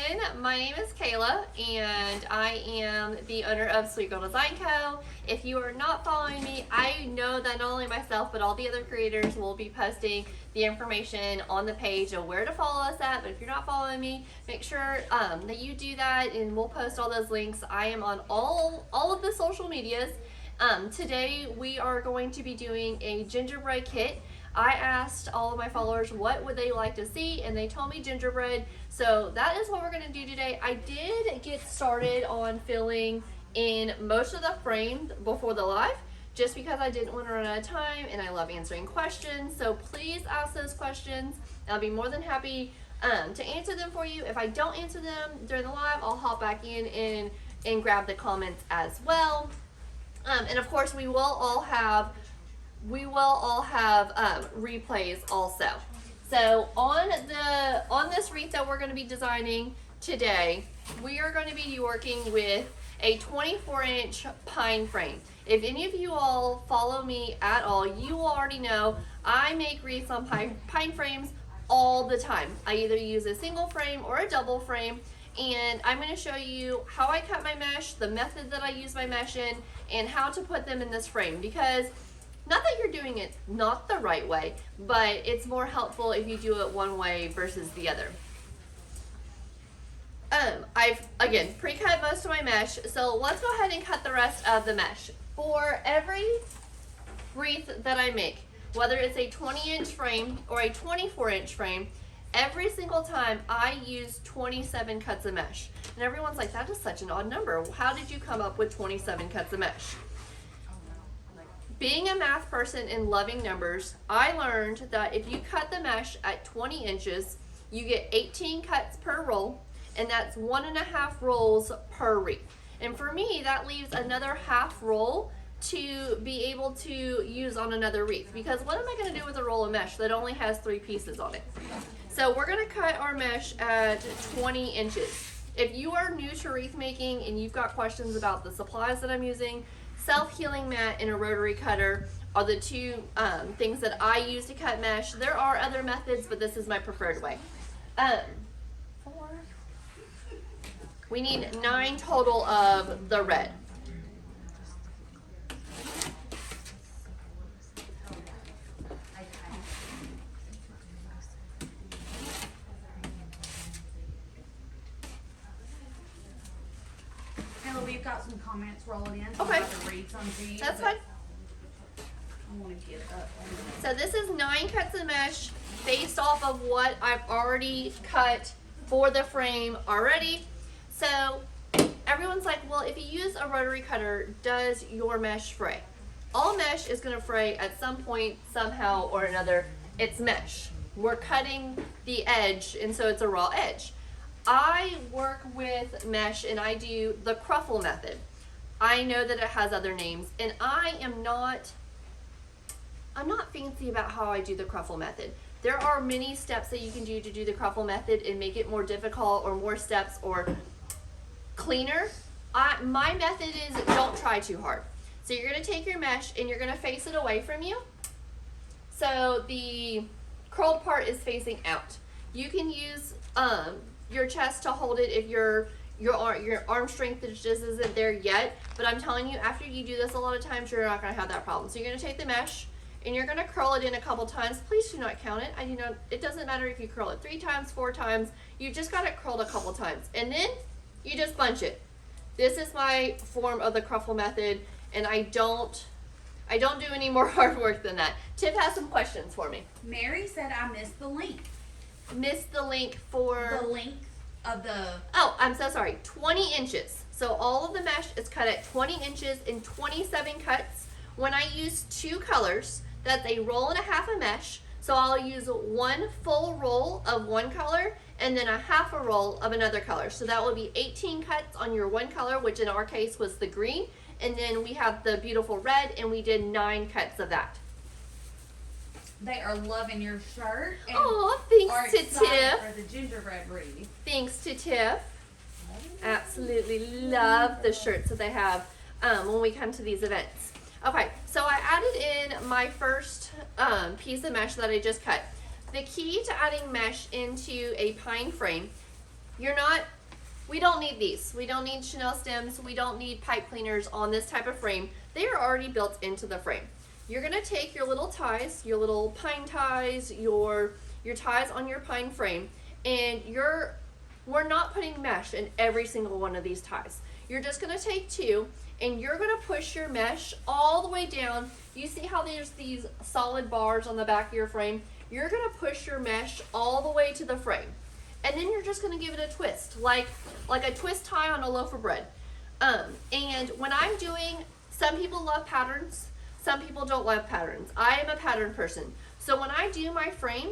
everyone. My name is Kayla and I am the owner of Sweet Girl Design Co. If you are not following me, I know that not only myself but all the other creators will be posting the information on the page of where to follow us at. But if you're not following me, make sure that you do that, and we'll post all those links. I am on all of the social medias. Today we are going to be doing a gingerbread kit. I asked all of my followers what would they like to see, and they told me gingerbread. So that is what we're going to do today. I did get started on filling in most of the frame before the live, just because I didn't want to run out of time, and I love answering questions. So please ask those questions. I'll be more than happy to answer them for you. If I don't answer them during the live, I'll hop back in and grab the comments as well. And of course, we will all have replays also. So on this wreath that we're going to be designing today, we are going to be working with a 24-inch pine frame. If any of you all follow me at all, you will already know I make wreaths on pine frames all the time. I either use a single frame or a double frame, and I'm going to show you how I cut my mesh, the method that I use my mesh in, and how to put them in this frame. Because not that you're doing it not the right way, but it's more helpful if you do it one way versus the other. I've, again, pre-cut most of my mesh, so let's go ahead and cut the rest of the mesh. For every wreath that I make, whether it's a 20-inch frame or a 24-inch frame, every single time I use 27 cuts of mesh. And everyone's like, that is such an odd number. How did you come up with 27 cuts of mesh? Being a math person and loving numbers, I learned that if you cut the mesh at 20 inches, you get 18 cuts per roll, and that's 1.5 rolls per wreath. And for me, that leaves another half roll to be able to use on another wreath. Because what am I going to do with a roll of mesh that only has 3 pieces on it? So we're going to cut our mesh at 20 inches. If you are new to wreath making and you've got questions about the supplies that I'm using, self-healing mat and a rotary cutter are the two things that I use to cut mesh. There are other methods, but this is my preferred way. We need 9 total of the red. We've got some comments rolling in. Okay. To read some to you, That's fine. I want to get it up. So this is 9 cuts of mesh based off of what I've already cut for the frame already. So everyone's like, well, if you use a rotary cutter, does your mesh fray? All mesh is going to fray at some point, somehow or another. It's mesh. We're cutting the edge, and so it's a raw edge. I work with mesh and I do the cruffle method. I know that it has other names, and I'm not fancy about how I do the cruffle method. There are many steps that you can do to do the cruffle method and make it more difficult or more steps or cleaner. My method is don't try too hard. So you're going to take your mesh and you're going to face it away from you. So the curled part is facing out. You can use your chest to hold it if your arm strength just isn't there yet. But I'm telling you, after you do this a lot of times, you're not going to have that problem. So you're going to take the mesh and you're going to curl it in a couple times. Please do not count it. It doesn't matter if you curl it 3 times, 4 times. You just got it curled a couple times, and then you just bunch it. This is my form of the cruffle method, and I don't do any more hard work than that. Tiff has some questions for me. Mary said I missed the link. Missed the link for the length of the. Oh, I'm so sorry. 20 inches. So all of the mesh is cut at 20 inches in 27 cuts. When I use 2 colors, that's a roll and a half of mesh. So I'll use 1 full roll of one color and then a half a roll of another color. So that will be 18 cuts on your one color, which in our case was the green. And then we have the beautiful red, and we did 9 cuts of that. They are loving your shirt. Oh, thanks to Tiff. For the gingerbread wreath. Thanks to Tiff. Absolutely love the shirts that they have when we come to these events. Okay, so I added in my first piece of mesh that I just cut. The key to adding mesh into a pine frame, you're not We don't need these. We don't need Chanel stems. We don't need pipe cleaners on this type of frame. They are already built into the frame. You're gonna take your little ties, your little pine ties, your ties on your pine frame, and we're not putting mesh in every single one of these ties. You're just gonna take two, and you're gonna push your mesh all the way down. You see how there's these solid bars on the back of your frame? You're gonna push your mesh all the way to the frame. And then you're just gonna give it a twist, like a twist tie on a loaf of bread. And when I'm doing, some people love patterns, some people don't love patterns. I am a pattern person. So when I do my frame,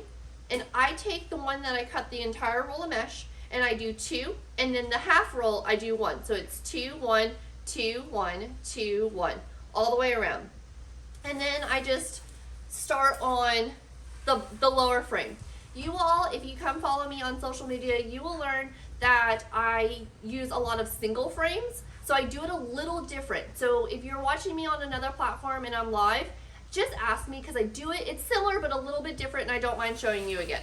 and I take the one that I cut the entire roll of mesh, and I do two, and then the half roll, I do one. So it's 2, 1, 2, 1, 2, 1, all the way around. And then I just start on the lower frame. You all, if you come follow me on social media, you will learn that I use a lot of single frames. So I do it a little different. So if you're watching me on another platform and I'm live, just ask me because I do it. It's similar but a little bit different, and I don't mind showing you again.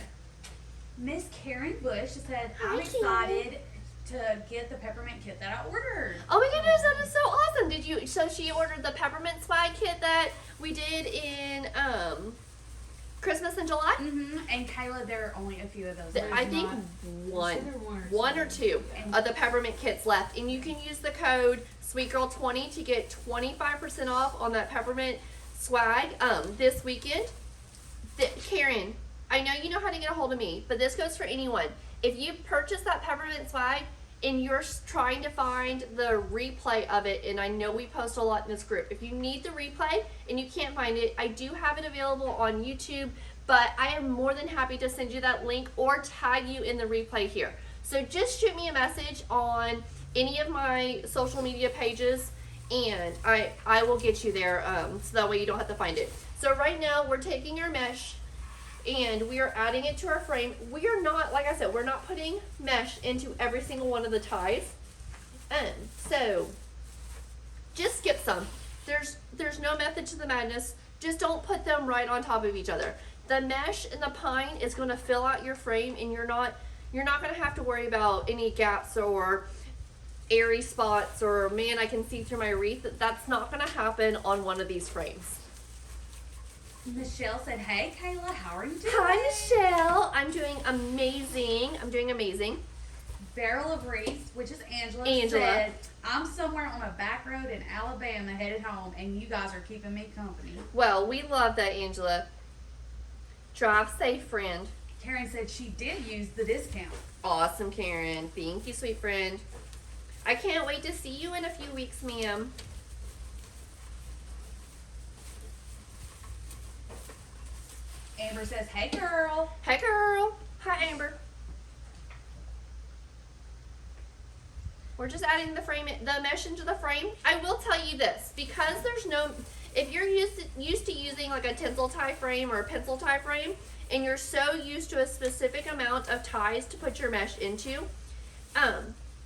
Miss Karen Bush said, Hi, I'm excited to get the peppermint kit that I ordered. Oh my goodness, that is so awesome. So she ordered the peppermint swag kit that we did in Christmas in July? And Caela, there are only a few of those. I think one or two of the peppermint kits left, and you can use the code SweetGirl20 to get 25% off on that peppermint swag this weekend. Karen, I know you know how to get a hold of me, but this goes for anyone. If you purchase that peppermint swag and you're trying to find the replay of it, and I know we post a lot in this group, if you need the replay and you can't find it, I do have it available on YouTube, but I am more than happy to send you that link or tag you in the replay here. So just shoot me a message on any of my social media pages, and I will get you there, so that way you don't have to find it. So right now we're taking our mesh and we are adding it to our frame. We are not, like I said, we're not putting mesh into every single one of the ties. So just skip some. There's no method to the madness. Just don't put them right on top of each other. The mesh and the pine is going to fill out your frame, and you're not going to have to worry about any gaps or airy spots or, man, I can see through my wreath. That's not going to happen on one of these frames. Michelle said, hey Caela, how are you doing? Hi Michelle, I'm doing amazing. Barrel of Wreath, which is Angela, said, I'm somewhere on a back road in Alabama headed home, and you guys are keeping me company. Well, we love that, Angela. Drive safe, friend. Karen said she did use the discount. Awesome, Karen. Thank you, sweet friend. I can't wait to see you in a few weeks, ma'am. Amber says, hey girl. Hey girl. Hi, Amber. We're just adding the mesh into the frame. I will tell you this, because there's no, if you're used to using like a tinsel tie frame or a pencil tie frame, and you're so used to a specific amount of ties to put your mesh into,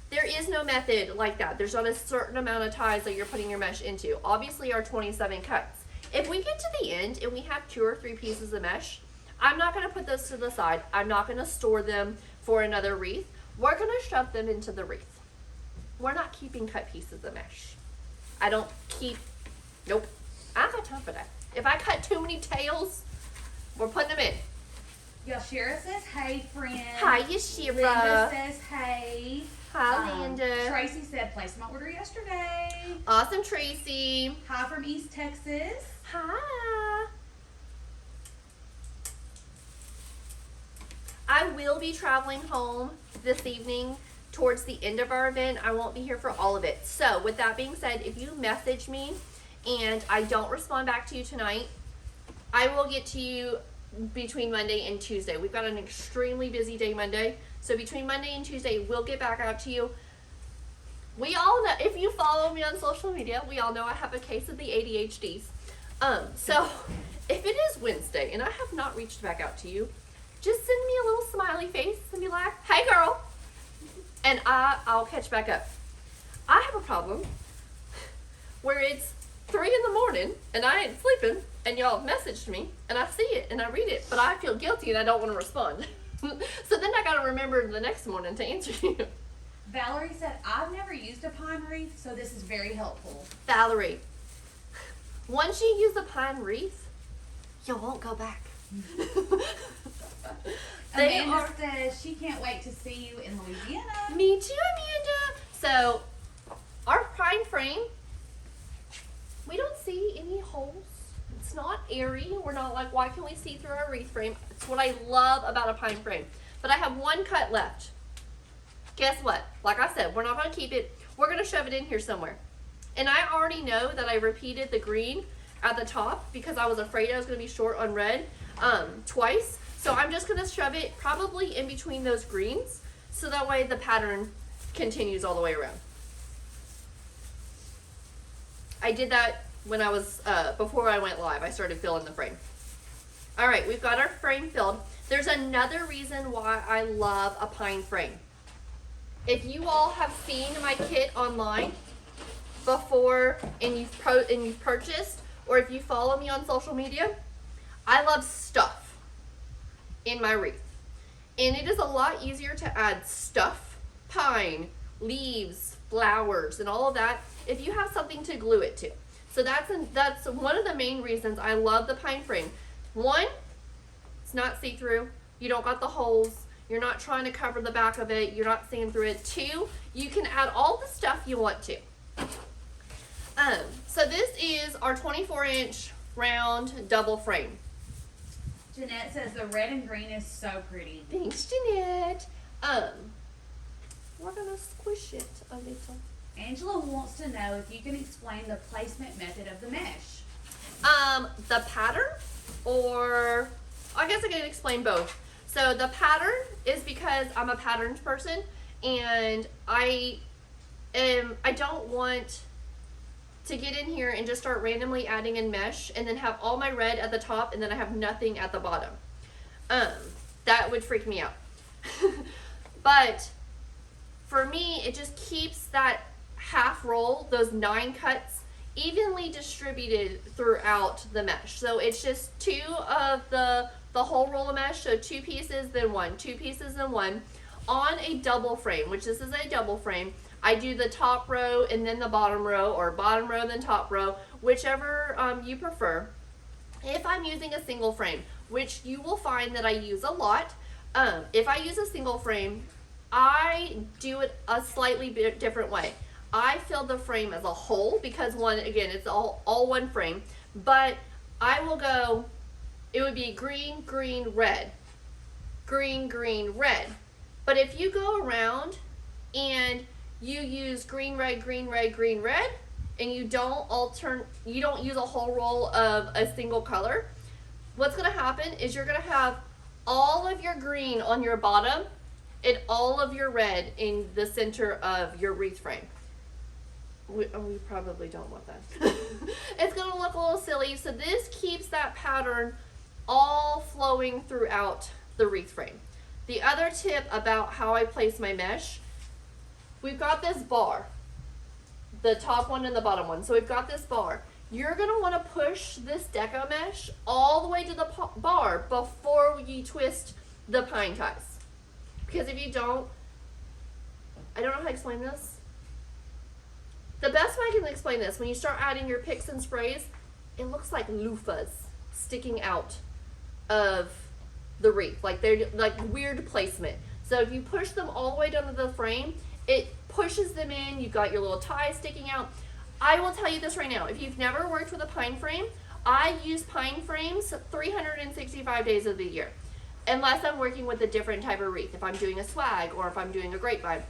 there is no method like that. There's not a certain amount of ties that you're putting your mesh into. Obviously, our 27 cuts. If we get to the end and we have 2 or 3 pieces of mesh, I'm not going to put those to the side. I'm not going to store them for another wreath. We're going to shove them into the wreath. We're not keeping cut pieces of mesh. I don't keep, nope. I don't got time for that. If I cut too many tails, we're putting them in. Yashira says, hey friend. Hi, Yashira. Linda says, hey. Hi, Linda. Tracy said, placed my order yesterday. Awesome, Tracy. Hi from East Texas. Hi. I will be traveling home this evening towards the end of our event. I won't be here for all of it. So with that being said, if you message me and I don't respond back to you tonight, I will get to you between Monday and Tuesday. We've got an extremely busy day Monday. So between Monday and Tuesday, we'll get back out to you. We all know, if you follow me on social media, we all know I have a case of the ADHDs. So if it is Wednesday and I have not reached back out to you, just send me a little smiley face and be like, hey girl, and I'll catch back up. I have a problem where it's 3 in the morning and I ain't sleeping and y'all messaged me and I see it and I read it, but I feel guilty and I don't want to respond. So then I gotta remember the next morning to answer you. Valerie said, I've never used a pine wreath, so this is very helpful. Valerie, once you use the pine wreath, you won't go back. Amanda says she can't wait to see you in Louisiana. Me too, Amanda. So, our pine frame, we don't see any holes. It's not airy. We're not like, why can we see through our wreath frame? It's what I love about a pine frame. But I have one cut left. Guess what? Like I said, we're not going to keep it. We're going to shove it in here somewhere. And I already know that I repeated the green at the top because I was afraid I was going to be short on red twice. So I'm just going to shove it probably in between those greens so that way the pattern continues all the way around. I did that when I was, before I went live, I started filling the frame. All right, we've got our frame filled. There's another reason why I love a pine frame. If you all have seen my kit online before and you've purchased, or if you follow me on social media, I love stuff in my wreath. And it is a lot easier to add stuff, pine, leaves, flowers, and all of that if you have something to glue it to. So that's one of the main reasons I love the pine frame. One, it's not see-through. You don't got the holes. You're not trying to cover the back of it. You're not seeing through it. Two, you can add all the stuff you want to. So this is our 24-inch round double frame. Jeanette says the red and green is so pretty. Thanks, Jeanette. We're gonna squish it a little. Angela wants to know if you can explain the placement method of the mesh. The pattern, or I guess I can explain both. So the pattern is because I'm a patterns person, and I don't want to get in here and just start randomly adding in mesh and then have all my red at the top and then I have nothing at the bottom. That would freak me out. But for me, it just keeps that half roll, those 9 cuts, evenly distributed throughout the mesh. So it's just 2 of the whole roll of mesh, so 2 pieces then 1, 2 pieces then 1 on a double frame, which this is a double frame. I do the top row and then the bottom row, or bottom row then top row, whichever you prefer. If I'm using a single frame, which you will find that I use a lot, if I use a single frame, I do it a slightly different way. I fill the frame as a whole because one, again, it's all one frame, but I will go, it would be green, green, red, green, green, red. But if you go around and you use green, red, green, red, green, red, and you don't use a whole roll of a single color, what's going to happen is you're going to have all of your green on your bottom and all of your red in the center of your wreath frame. We probably don't want that. It's going to look a little silly, so this keeps that pattern all flowing throughout the wreath frame. The other tip about how I place my mesh, we've got this bar, the top one and the bottom one. So we've got this bar. You're going to want to push this deco mesh all the way to the bar before you twist the pine ties. Because if you don't, I don't know how to explain this. The best way I can explain this, when you start adding your picks and sprays, it looks like loofahs sticking out of the wreath. Like they're like weird placement. So if you push them all the way down to the frame, it pushes them in. You've got your little ties sticking out. I will tell you this right now. If you've never worked with a pine frame, I use pine frames 365 days of the year. Unless I'm working with a different type of wreath. If I'm doing a swag or if I'm doing a grapevine.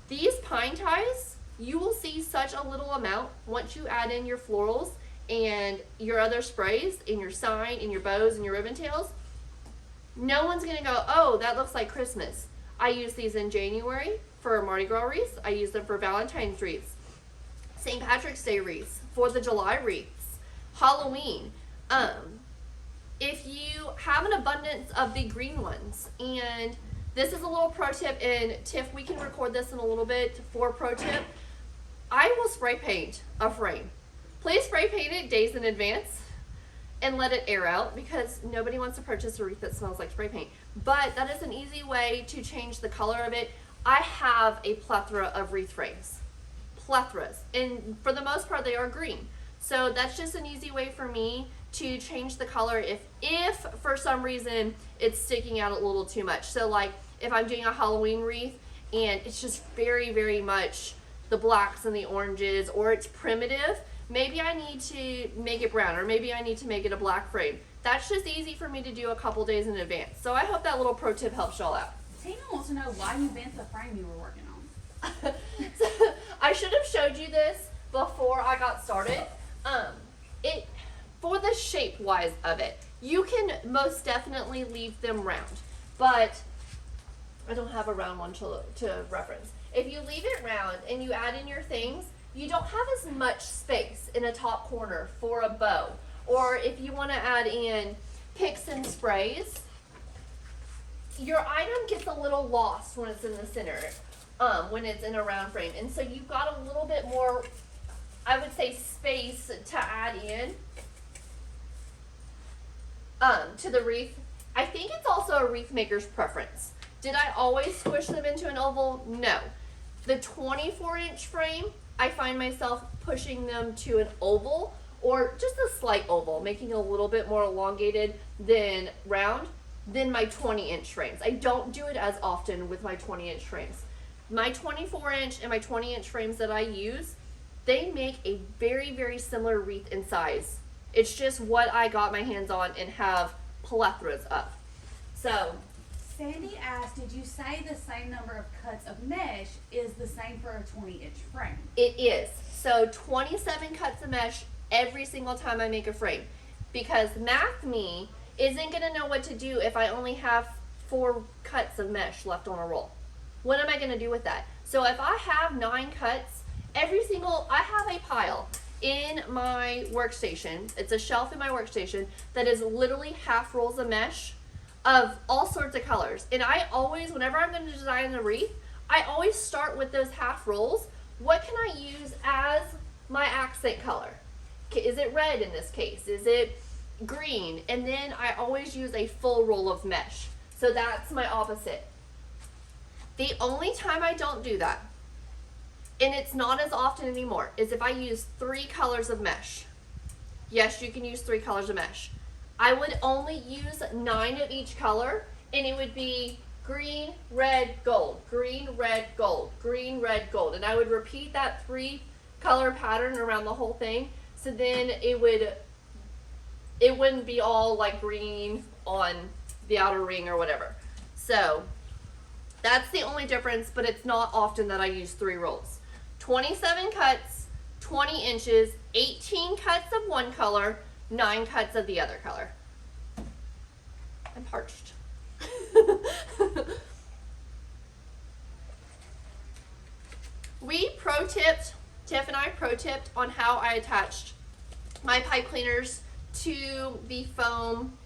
These pine ties, you will see such a little amount once you add in your florals and your other sprays and your sign and your bows and your ribbon tails. No one's going to go, oh, that looks like Christmas. I use these in January for Mardi Gras wreaths. I use them for Valentine's wreaths, St. Patrick's Day wreaths, 4th of July wreaths, Halloween. If you have an abundance of the green ones, and this is a little pro tip, and Tiff, we can record this in a little bit for pro tip. I will spray paint a frame. Please spray paint it days in advance and let it air out because nobody wants to purchase a wreath that smells like spray paint. But that is an easy way to change the color of it. I have a plethora of wreath frames. Plethoras. And for the most part, they are green. So that's just an easy way for me to change the color if for some reason it's sticking out a little too much. So like if I'm doing a Halloween wreath and it's just very, very much the blacks and the oranges, or it's primitive, maybe I need to make it brown, or maybe I need to make it a black frame. That's just easy for me to do a couple days in advance. So I hope that little pro tip helps y'all out. Tina wants to know why you bent the frame you were working on. So, I should have showed you this before I got started. It for the shape wise of it, you can most definitely leave them round, but I don't have a round one to reference. If you leave it round and you add in your things, you don't have as much space in a top corner for a bow. Or if you want to add in picks and sprays, your item gets a little lost when it's in the center, when it's in a round frame. And so you've got a little bit more, I would say, space to add in to the wreath. I think it's also a wreath maker's preference. Did I always squish them into an oval? No. The 24-inch frame, I find myself pushing them to an oval, or just a slight oval, making it a little bit more elongated than round than my 20-inch frames. I don't do it as often with my 20-inch frames. My 24-inch and my 20-inch frames that I use, they make a very, very similar wreath in size. It's just what I got my hands on and have plethoras of. So Sandy asked, did you say the same number of cuts of mesh is the same for a 20-inch frame? it is. So 27 cuts of mesh every single time I make a frame, because math me isn't going to know what to do if I only have 4 cuts of mesh left on a roll. What am I going to do with that? So if I have 9 cuts, I have a pile in my workstation. It's a shelf in my workstation that is literally half rolls of mesh of all sorts of colors. And I always, whenever I'm going to design a wreath, I always start with those half rolls. What can I use as my accent color? Is it red in this case? Is it green? And then I always use a full roll of mesh. So that's my opposite. The only time I don't do that, and it's not as often anymore, is if I use 3 colors of mesh. Yes, you can use 3 colors of mesh. I would only use 9 of each color, and it would be green, red, gold, green, red, gold, green, red, gold. And I would repeat that 3 color pattern around the whole thing. So then it wouldn't be all like green on the outer ring or whatever. So that's the only difference, but it's not often that I use 3 rolls. 27 cuts, 20 inches, 18 cuts of one color, 9 cuts of the other color. I'm parched. Tiff and I pro tipped on how I attached my pipe cleaners to the foam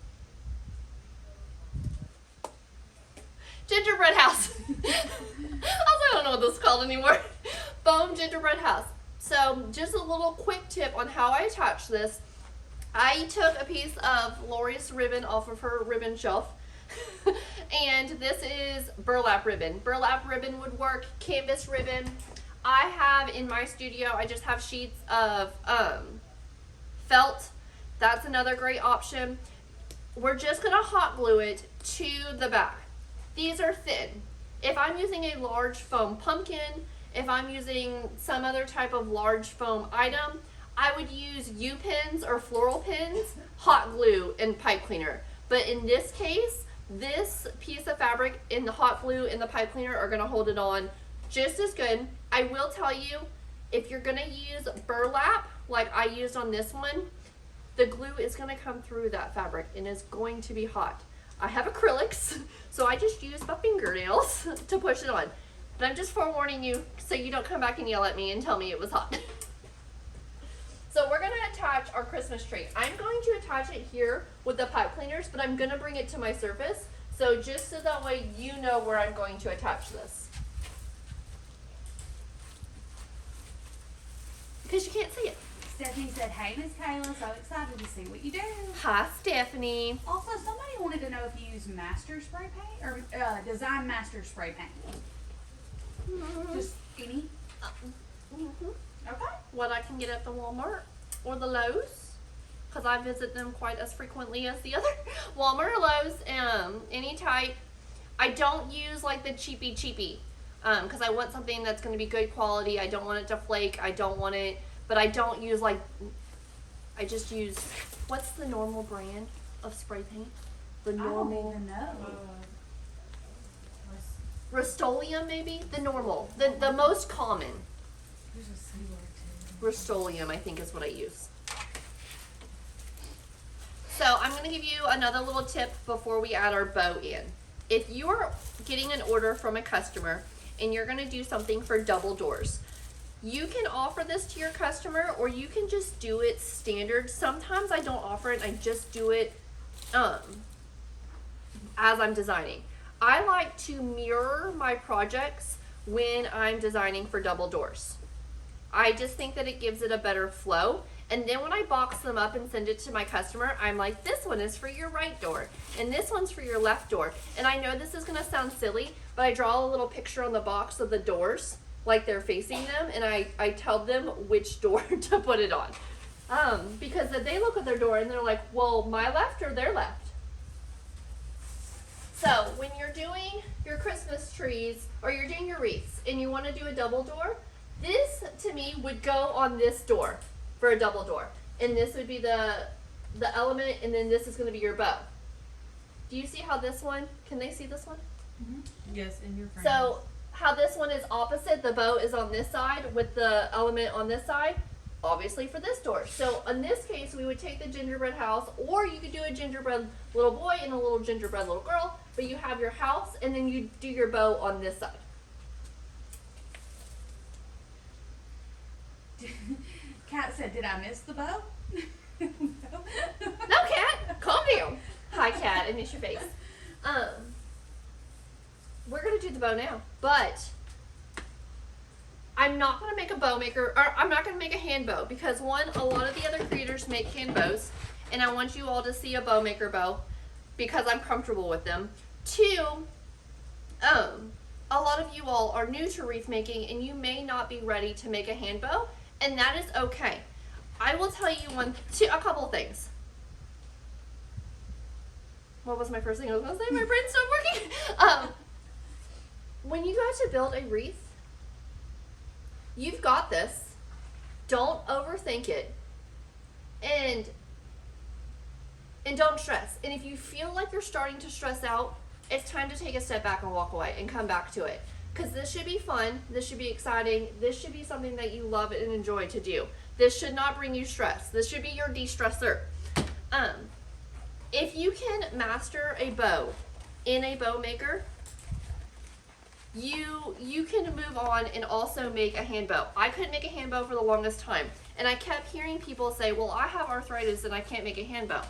gingerbread house. I don't know what this is called anymore. Foam gingerbread house. So just a little quick tip on how I attach this. I took a piece of Lori's ribbon off of her ribbon shelf. And this is burlap ribbon. Burlap ribbon would work, canvas ribbon. I have in my studio, I just have sheets of felt. That's another great option. We're just gonna hot glue it to the back. These are thin. If I'm using a large foam pumpkin, if I'm using some other type of large foam item, I would use U-pins or floral pins, hot glue, and pipe cleaner. But in this case, this piece of fabric and the hot glue and the pipe cleaner are gonna hold it on just as good. I will tell you, if you're gonna use burlap, like I used on this one, the glue is gonna come through that fabric and is going to be hot. I have acrylics, so I just use my fingernails to push it on. But I'm just forewarning you so you don't come back and yell at me and tell me it was hot. So we're gonna attach our Christmas tree. I'm going to attach it here with the pipe cleaners, but I'm gonna bring it to my surface. So just so that way you know where I'm going to attach this. Because you can't see it. Stephanie said, hey, Miss Caela, so excited to see what you do. Hi, Stephanie. Also, somebody wanted to know if you use master spray paint or design master spray paint. Just any? Okay. What I can get at the Walmart or the Lowe's, because I visit them quite as frequently as the other Walmart or Lowe's. Any type. I don't use like the cheapy, because I want something that's going to be good quality. I don't want it to flake. I don't want it, but I don't use like. I just use, what's the normal brand of spray paint? The normal. I don't even know. Rust-Oleum maybe? The normal. The most common. There's a C word too. Rust-Oleum I think is what I use. So I'm going to give you another little tip before we add our bow in. If you're getting an order from a customer and you're going to do something for double doors, you can offer this to your customer or you can just do it standard. Sometimes I don't offer it, I just do it as I'm designing. I like to mirror my projects when I'm designing for double doors. I just think that it gives it a better flow. And then when I box them up and send it to my customer, I'm like, this one is for your right door and this one's for your left door. And I know this is going to sound silly, but I draw a little picture on the box of the doors like they're facing them, and I tell them which door to put it on. Because they look at their door and they're like, well, my left or their left? So when you're doing your Christmas trees or you're doing your wreaths and you want to do a double door, this to me would go on this door for a double door. And this would be the element, and then this is going to be your bow. Do you see how this one, can they see this one? Mm-hmm. Yes, in your frame. So how this one is opposite, the bow is on this side with the element on this side, obviously for this door. So in this case, we would take the gingerbread house, or you could do a gingerbread little boy and a little gingerbread little girl, but you have your house and then you do your bow on this side. Kat said, did I miss the bow? No, Kat, calm down. Hi, Kat, I miss your face. We're gonna do the bow now, but I'm not gonna make a bow maker, or I'm not gonna make a hand bow, because one, a lot of the other creators make hand bows, and I want you all to see a bow maker bow because I'm comfortable with them. Two, a lot of you all are new to wreath making and you may not be ready to make a hand bow, and that is okay. I will tell you a couple things. What was my first thing I was gonna say? My brain's not working. When you go to build a wreath, you've got this. Don't overthink it. And don't stress. And if you feel like you're starting to stress out, it's time to take a step back and walk away and come back to it. Because this should be fun. This should be exciting. This should be something that you love and enjoy to do. This should not bring you stress. This should be your de-stressor. If you can master a bow in a bow maker, you can move on and also make a hand bow. I couldn't make a hand bow for the longest time, and I kept hearing people say, well, I have arthritis and I can't make a hand bow.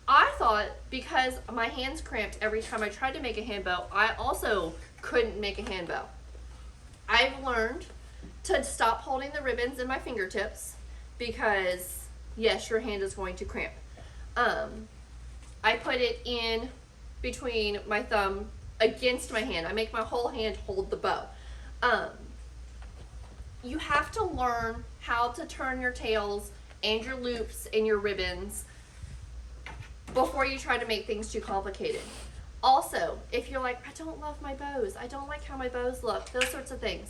I thought because my hands cramped every time I tried to make a hand bow, I also couldn't make a hand bow. I've learned to stop holding the ribbons in my fingertips because, yes, your hand is going to cramp. I put it in between my thumb against my hand. I make my whole hand hold the bow. You have to learn how to turn your tails and your loops and your ribbons before you try to make things too complicated. Also, if you're like, I don't love my bows, I don't like how my bows look, those sorts of things.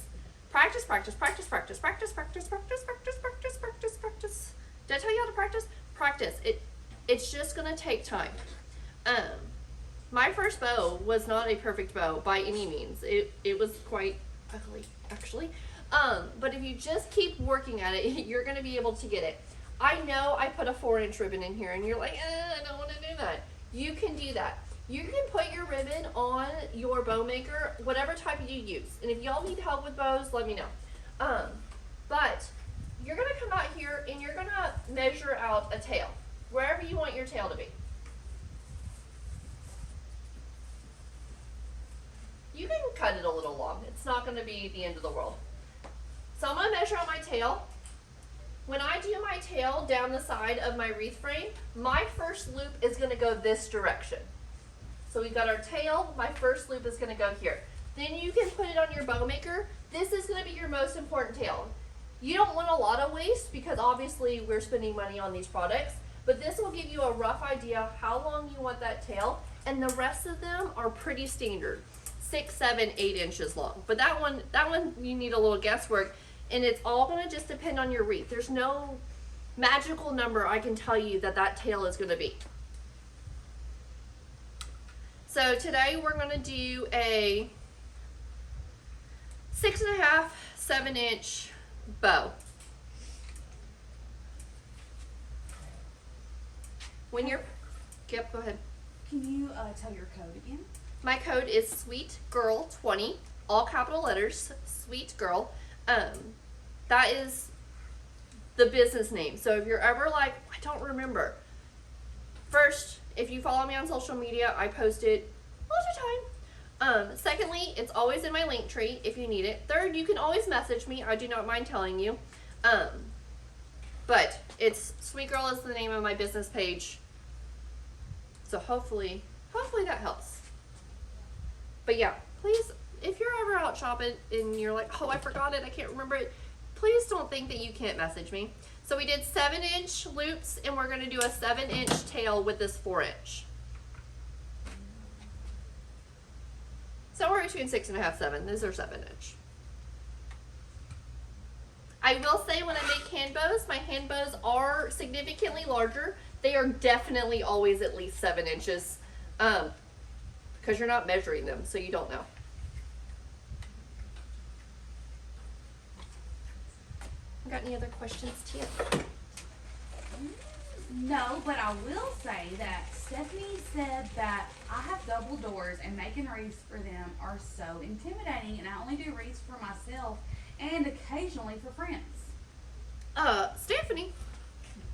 Practice, practice, practice, practice, practice, practice, practice, practice, practice, practice, practice. Did I tell you how to practice? Practice. It's just gonna take time. My first bow was not a perfect bow by any means. It was quite ugly, actually. But if you just keep working at it, you're gonna be able to get it. I know I put a 4-inch ribbon in here and you're like, I don't wanna do that. You can do that. You can put your ribbon on your bow maker, whatever type you use. And if y'all need help with bows, let me know. But you're gonna come out here and you're gonna measure out a tail, wherever you want your tail to be. You can cut it a little long. It's not gonna be the end of the world. So I'm gonna measure out my tail. When I do my tail down the side of my wreath frame, my first loop is gonna go this direction. So we've got our tail, my first loop is gonna go here. Then you can put it on your bow maker. This is going to be your most important tail. You don't want a lot of waste because obviously we're spending money on these products, but this will give you a rough idea how long you want that tail, and the rest of them are pretty standard, 6, 7, 8 inches long. But that one you need a little guesswork, and it's all going to just depend on your wreath. There's no magical number I can tell you that tail is going to be. So today we're going to do a 6.5, 7 inch bow. When you're, yep, go ahead. Can you tell your code again? My code is SweetGirl20, all capital letters, Sweet Girl. That is the business name. So if you're ever like, I don't remember. First, if you follow me on social media, I post it all the time. Secondly, it's always in my link tree if you need it. Third, you can always message me. I do not mind telling you. But it's Sweet Girl is the name of my business page. So hopefully that helps. But yeah, please, if you're ever out shopping and you're like, oh, I forgot it, I can't remember it, please don't think that you can't message me. So we did 7-inch loops, and we're going to do a 7-inch tail with this 4-inch. Somewhere between 6.5, 7. These are 7-inch. I will say when I make hand bows, my hand bows are significantly larger. They are definitely always at least 7 inches, because you're not measuring them, so you don't know. Got any other questions, Tia? No, but I will say that Stephanie said that I have double doors and making wreaths for them are so intimidating, and I only do wreaths for myself and occasionally for friends. Stephanie,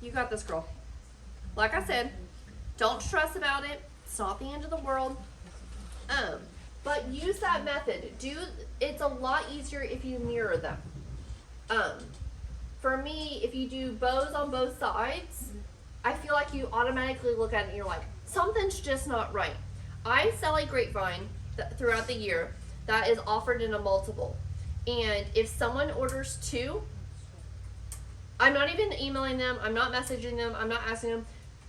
you got this, girl. Like I said, don't stress about it. It's not the end of the world. But use that method. It's a lot easier if you mirror them. For me, if you do bows on both sides, I feel like you automatically look at it and you're like, something's just not right. I sell a grapevine throughout the year that is offered in a multiple. And if someone orders 2, I'm not even emailing them, I'm not messaging them, I'm not asking them.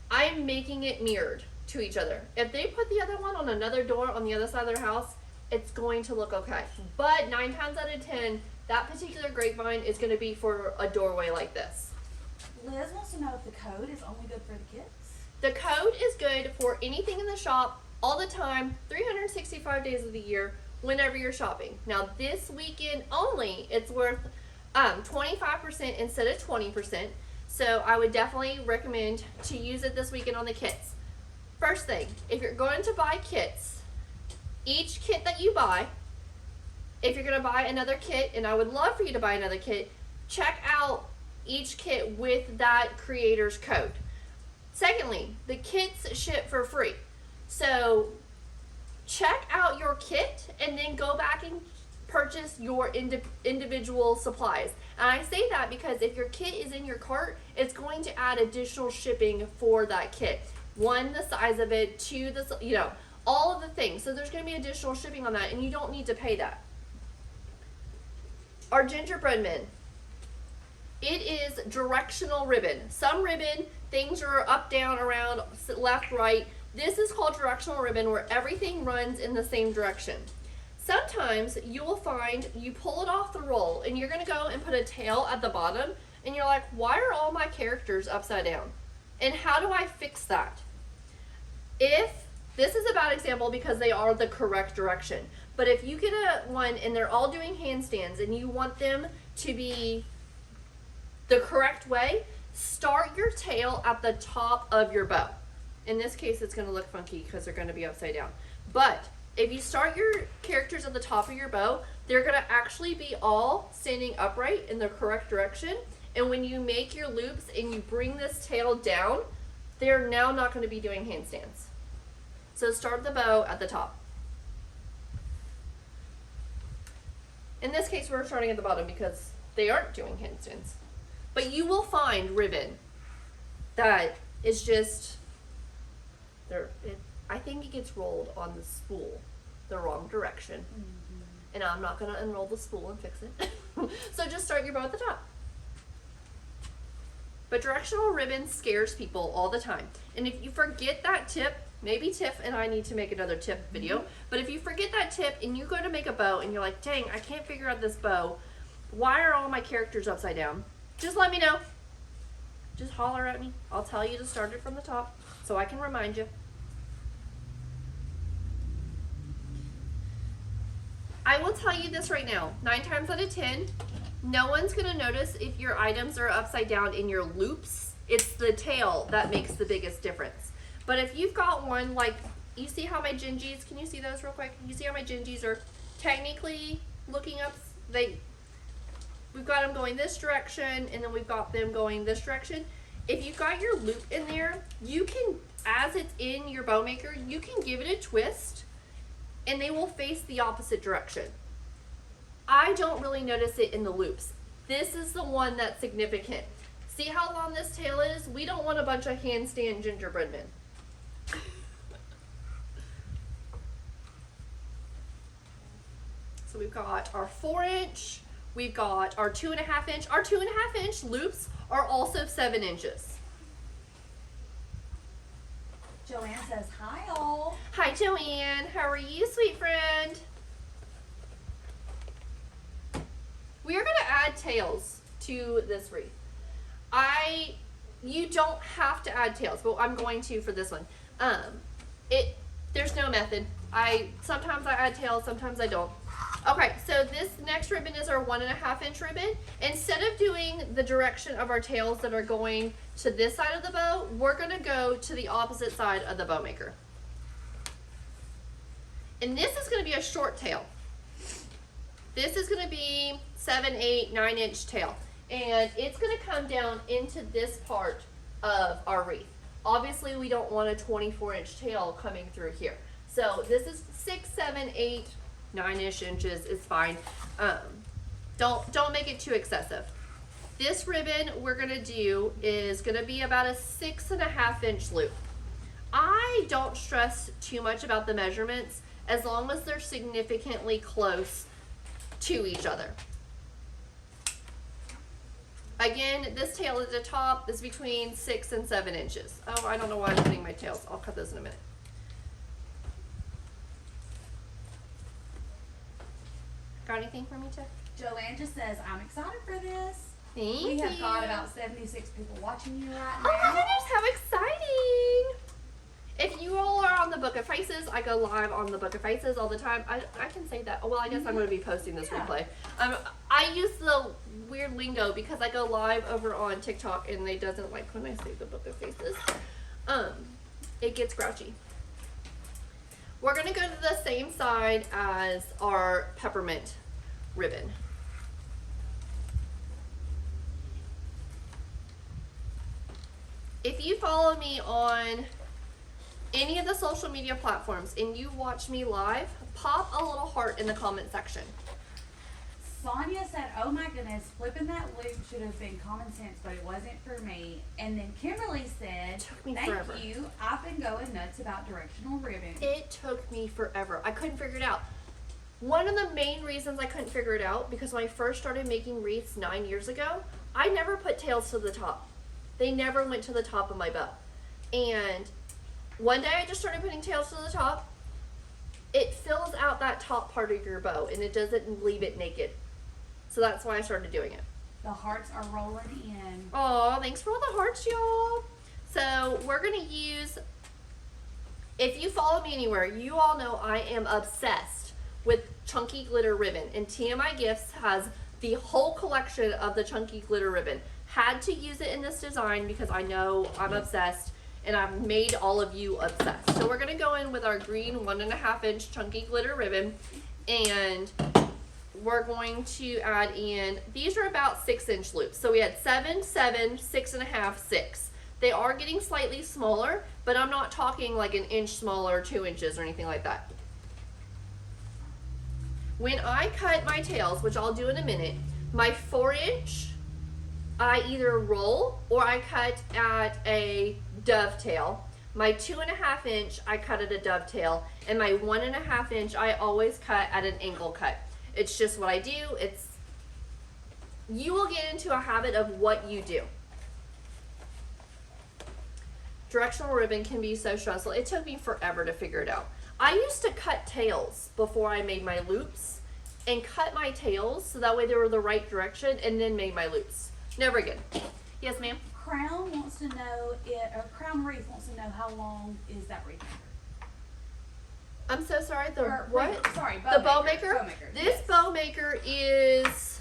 I'm making it mirrored to each other. If they put the other one on another door on the other side of their house, it's going to look okay. But 9 times out of 10, that particular grapevine is going to be for a doorway like this. Liz wants to know if the code is only good for the kids. The code is good for anything in the shop, all the time, 365 days of the year, whenever you're shopping. Now this weekend only, it's worth 25% instead of 20%. So I would definitely recommend to use it this weekend on the kits. First thing, if you're going to buy kits, each kit that you buy, if you're going to buy another kit, and I would love for you to buy another kit, check out each kit with that creator's code. Secondly, the kits ship for free. So check out your kit and then go back and purchase your individual supplies. And I say that because if your kit is in your cart, it's going to add additional shipping for that kit. 1, the size of it, 2, all of the things. So there's going to be additional shipping on that, and you don't need to pay that. Our gingerbread men. It is directional ribbon. Some ribbon, things are up, down, around, left, right. This is called directional ribbon, where everything runs in the same direction. Sometimes you will find you pull it off the roll and you're going to go and put a tail at the bottom, and you're like, why are all my characters upside down? And how do I fix that? If this is a bad example because they are the correct direction, but if you get one and they're all doing handstands and you want them to be the correct way, start your tail at the top of your bow. In this case, it's going to look funky because they're going to be upside down. But if you start your characters at the top of your bow, they're going to actually be all standing upright in the correct direction. And when you make your loops and you bring this tail down, they're now not going to be doing handstands. So start the bow at the top. In this case, we're starting at the bottom because they aren't doing handstands. But you will find ribbon that is just, I think it gets rolled on the spool the wrong direction. and I'm not gonna unroll the spool and fix it. So just start your bow at the top. But directional ribbon scares people all the time. And if you forget that tip, maybe Tiff and I need to make another tip video, but if you forget that tip and you go to make a bow and you're like, dang, I can't figure out this bow, why are all my characters upside down? Just let me know. Just holler at me. I'll tell you to start it from the top so I can remind you. I will tell you this right now, 9 times out of 10, no one's gonna notice if your items are upside down in your loops. It's the tail that makes the biggest difference. But if you've got one, like, you see how my gingies, can you see those real quick? You see how my gingies are technically looking up, we've got them going this direction, and then we've got them going this direction. If you've got your loop in there, you can, as it's in your bow maker, you can give it a twist, and they will face the opposite direction. I don't really notice it in the loops. This is the one that's significant. See how long this tail is? We don't want a bunch of handstand gingerbread men. So we've got our 4-inch, we've got our 2.5 inch. Our 2.5 inch loops are also 7 inches. Joanne says, hi all. Hi Joanne, how are you, sweet friend? We are gonna add tails to this wreath. You don't have to add tails, but I'm going to for this one. There's no method. Sometimes I add tails, sometimes I don't. Okay, so this next ribbon is our 1.5 inch ribbon. Instead of doing the direction of our tails that are going to this side of the bow, we're gonna go to the opposite side of the bow maker. And this is gonna be a short tail. This is gonna be 7, 8, 9 inch tail. And it's gonna come down into this part of our wreath. Obviously we don't want a 24 inch tail coming through here. So this is 6, 7, 8, 9-ish inches is fine. Don't make it too excessive. This ribbon we're gonna do is gonna be about a 6.5 inch loop. I don't stress too much about the measurements as long as they're significantly close to each other. Again, this tail at the top is between 6 and 7 inches. Oh, I don't know why I'm putting my tails. I'll cut those in a minute. Got anything for me, Tiff? Joanne just says, I'm excited for this. Thank We you. have got about 76 people watching you right Oh my now. goodness, how exciting! If you all are on the Book of Faces, I go live on the Book of Faces all the time. I can say that. Well, I guess I'm going to be posting this replay. I use the weird lingo because I go live over on TikTok and they doesn't like when I say the Book of Faces. It gets grouchy. We're going to go to the same side as our peppermint ribbon. If you follow me on any of the social media platforms and you watch me live, pop a little heart in the comment section. Sonia said, oh my goodness, flipping that loop should have been common sense, but it wasn't for me. And then Kimberly said, Took me thank forever. you. I've been going nuts about directional ribbon. It took me forever. I couldn't figure it out. One of the main reasons I couldn't figure it out, because when I first started making wreaths 9 years ago, I never put tails to the top. They never went to the top of my bow. And one day I just started putting tails to the top. It fills out that top part of your bow and it doesn't leave it naked. So that's why I started doing it. The hearts are rolling in. Oh, thanks for all the hearts, y'all. So we're gonna use, if you follow me anywhere, you all know I am obsessed with chunky glitter ribbon, and TMI Gifts has the whole collection of the chunky glitter ribbon. Had to use it in this design because I know I'm obsessed and I've made all of you obsessed. So we're gonna go in with our green 1.5 inch chunky glitter ribbon, and we're going to add in, these are about 6 inch loops. So we had 7, 7, 6.5, 6. They are getting slightly smaller, but I'm not talking like an inch smaller, 2 inches or anything like that. When I cut my tails, which I'll do in a minute, my 4 inch, I either roll or I cut at a dovetail. My 2.5 inch, I cut at a dovetail, and my 1.5 inch, I always cut at an angle cut. It's just what I do. You will get into a habit of what you do. Directional ribbon can be so stressful. It took me forever to figure it out. I used to cut tails before I made my loops, and cut my tails so that way they were the right direction, and then made my loops. Never again. Yes, ma'am? Crown wants to know, Crown Wreath wants to know how long is that wreath maker? I'm so sorry. What? Sorry, the bow maker? Bow maker. This yes. bow maker is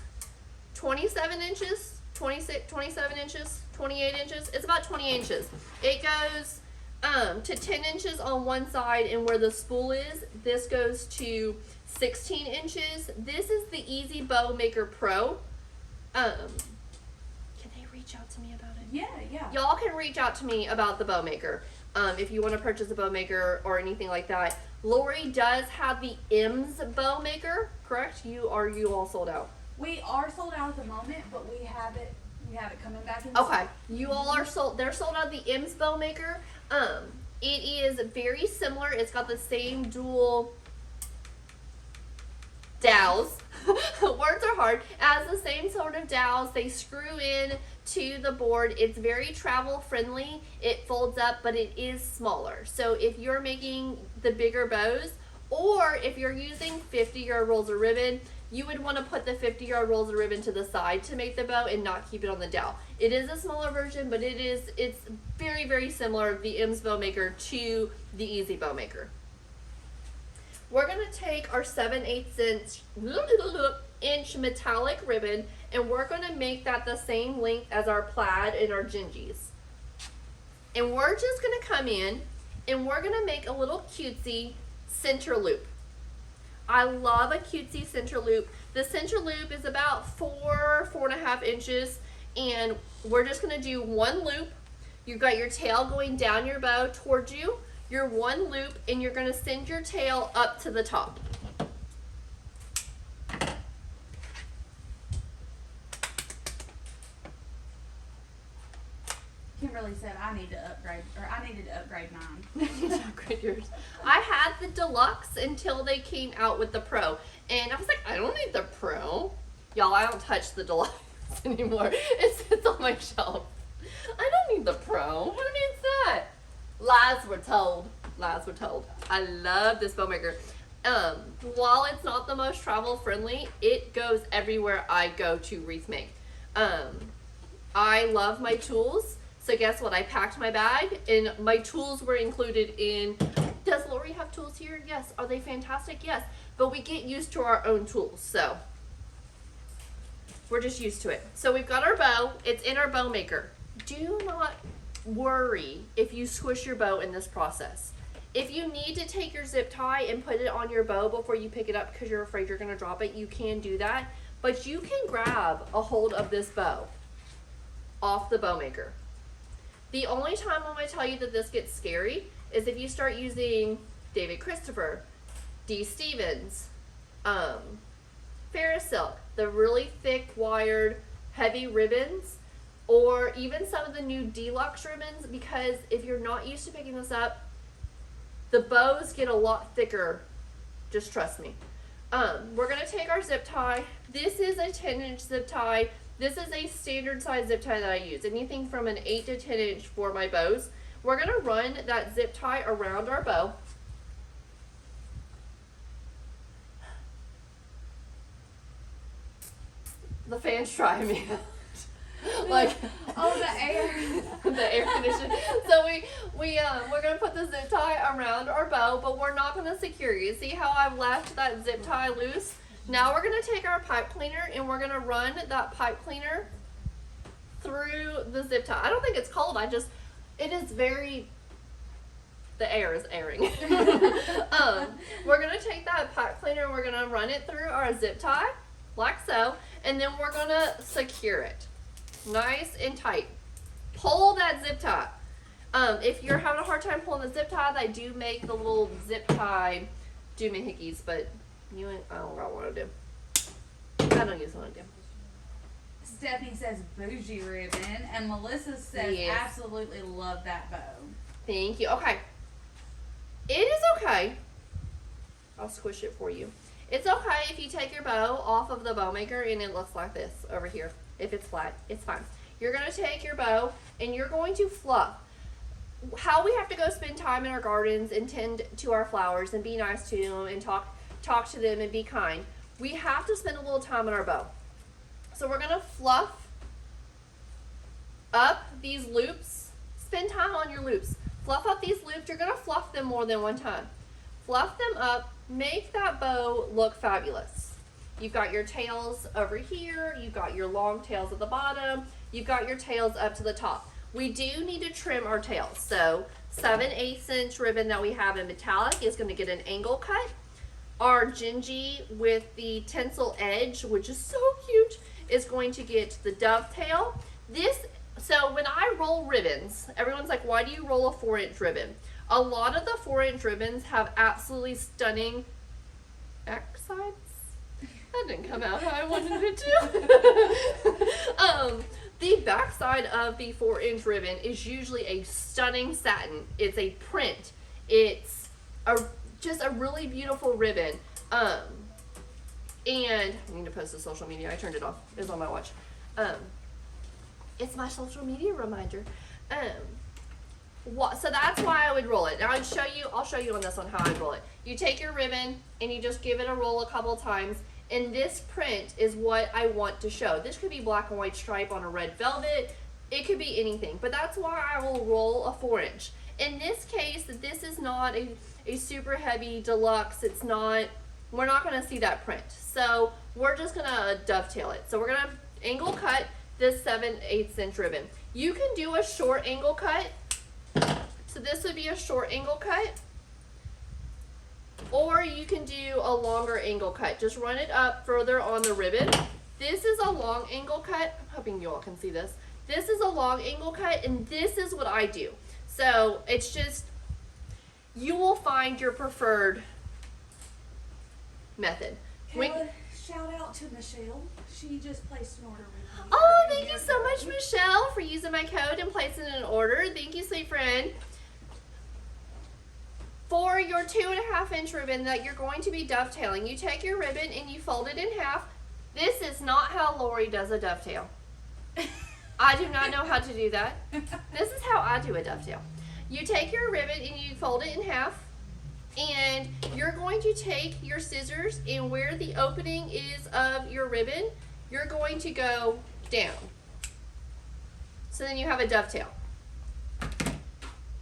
27 inches, 26, 27 inches, 28 inches. It's about 20 inches. It goes to 10 inches on one side, and where the spool is, this goes to 16 inches. This is the Easy Bow Maker Pro. Can they reach out to me about it? Yeah. Y'all can reach out to me about the bow maker if you want to purchase a bow maker or anything like that. Lori does have the M's bow maker, correct? You all sold out? We are sold out at the moment, but we have it coming back in. Okay, you all are sold. They're sold out the M's bow maker. It is very similar. It's got the same dual dowels. Words are hard. As the same sort of dowels, they screw in to the board. It's very travel friendly. It folds up, but it is smaller. So if you're making the bigger bows, or if you're using 50-yard rolls of ribbon, you would want to put the 50-yard rolls of ribbon to the side to make the bow and not keep it on the dowel. It is a smaller version, but it's very, very similar, the M's bow maker to the Easy Bow Maker. We're going to take our 7/8 inch metallic ribbon, and we're going to make that the same length as our plaid and our gingies. And we're just going to come in, and we're going to make a little cutesy center loop. I love a cutesy center loop. The center loop is about 4.5 inches, and we're just going to do one loop. You've got your tail going down your bow towards you, your one loop, and you're going to send your tail up to the top. Kimberly said I needed to upgrade mine. Upgrade yours. I had the deluxe until they came out with the pro, and I was like, I don't need the pro. Y'all, I don't touch the deluxe anymore. It sits on my shelf. I don't need the pro. Who needs that? Lies were told. Lies were told. I love this bow maker. While it's not the most travel friendly, it goes everywhere I go to wreath make. I love my tools. So guess what? I packed my bag, and my tools were included in. Does Lori have tools here? Yes. Are they fantastic? Yes. But we get used to our own tools, so we're just used to it. So we've got our bow. It's in our bow maker. Do not worry if you squish your bow in this process. If you need to take your zip tie and put it on your bow before you pick it up because you're afraid you're going to drop it, you can do that. But you can grab a hold of this bow off the bow maker. The only time I'm going to tell you that this gets scary is if you start using David Christopher, D. Stevens, Ferris Silk, the really thick wired heavy ribbons, or even some of the new deluxe ribbons, because if you're not used to picking this up, the bows get a lot thicker. Just trust me. We're going to take our zip tie. This is a 10-inch zip tie. This is a standard size zip tie that I use. Anything from an 8 to 10 inch for my bows. We're going to run that zip tie around our bow. The fan's trying me out. Like, oh, the air. The air conditioning. So we're gonna put the zip tie around our bow, but we're not gonna secure it. See how I've left that zip tie loose? Now we're gonna take our pipe cleaner and we're gonna run that pipe cleaner through the zip tie. I don't think it's cold. It is very. The air is airing. We're gonna take that pipe cleaner and we're gonna run it through our zip tie, like so, and then we're gonna secure it. Nice and tight. Pull that zip tie. If you're having a hard time pulling the zip tie, they do make the little zip tie doohickeys, but I don't got one to do. I don't use one to do. Stephanie says bougie ribbon, and Melissa says Yes. absolutely love that bow. Thank you. Okay. It is okay. I'll squish it for you. It's okay if you take your bow off of the bow maker and it looks like this over here. If it's flat, it's fine. You're gonna take your bow and you're going to fluff. How we have to go spend time in our gardens and tend to our flowers and be nice to them and talk to them and be kind. We have to spend a little time on our bow. So we're gonna fluff up these loops. Spend time on your loops. Fluff up these loops. You're gonna fluff them more than one time. Fluff them up. Make that bow look fabulous. You've got your tails over here. You've got your long tails at the bottom. You've got your tails up to the top. We do need to trim our tails. So 7/8 inch ribbon that we have in metallic is gonna get an angle cut. Our Gingy with the tinsel edge, which is so cute, is going to get the dovetail. So when I roll ribbons, everyone's like, why do you roll a 4-inch ribbon? A lot of the 4-inch ribbons have absolutely stunning backsides. That didn't come out how I wanted it to. The backside of the 4-inch ribbon is usually a stunning satin. It's a print. It's just a really beautiful ribbon. And I need to post to social media. I turned it off. It's on my watch. It's my social media reminder. So that's why I would roll it. Now I'll show you on this one how I roll it. You take your ribbon and you just give it a roll a couple times. And this print is what I want to show. This could be black and white stripe on a red velvet. It could be anything, but that's why I will roll a 4-inch. In this case, this is not a super heavy deluxe. We're not gonna see that print. So we're just gonna dovetail it. So we're gonna angle cut this 7/8 inch ribbon. You can do a short angle cut. So this would be a short angle cut. Or you can do a longer angle cut. Just run it up further on the ribbon. This is a long angle cut. I'm hoping you all can see this. This is a long angle cut, and this is what I do. So it's just, you will find your preferred method. Shout out to Michelle. She just placed an order with me. Oh, thank you so much, Michelle, for using my code and placing an order. Thank you, sweet friend. For your 2.5 inch ribbon that you're going to be dovetailing, you take your ribbon and you fold it in half. This is not how Lori does a dovetail. I do not know how to do that. This is how I do a dovetail. You take your ribbon and you fold it in half, and you're going to take your scissors, and where the opening is of your ribbon, you're going to go down. So then you have a dovetail.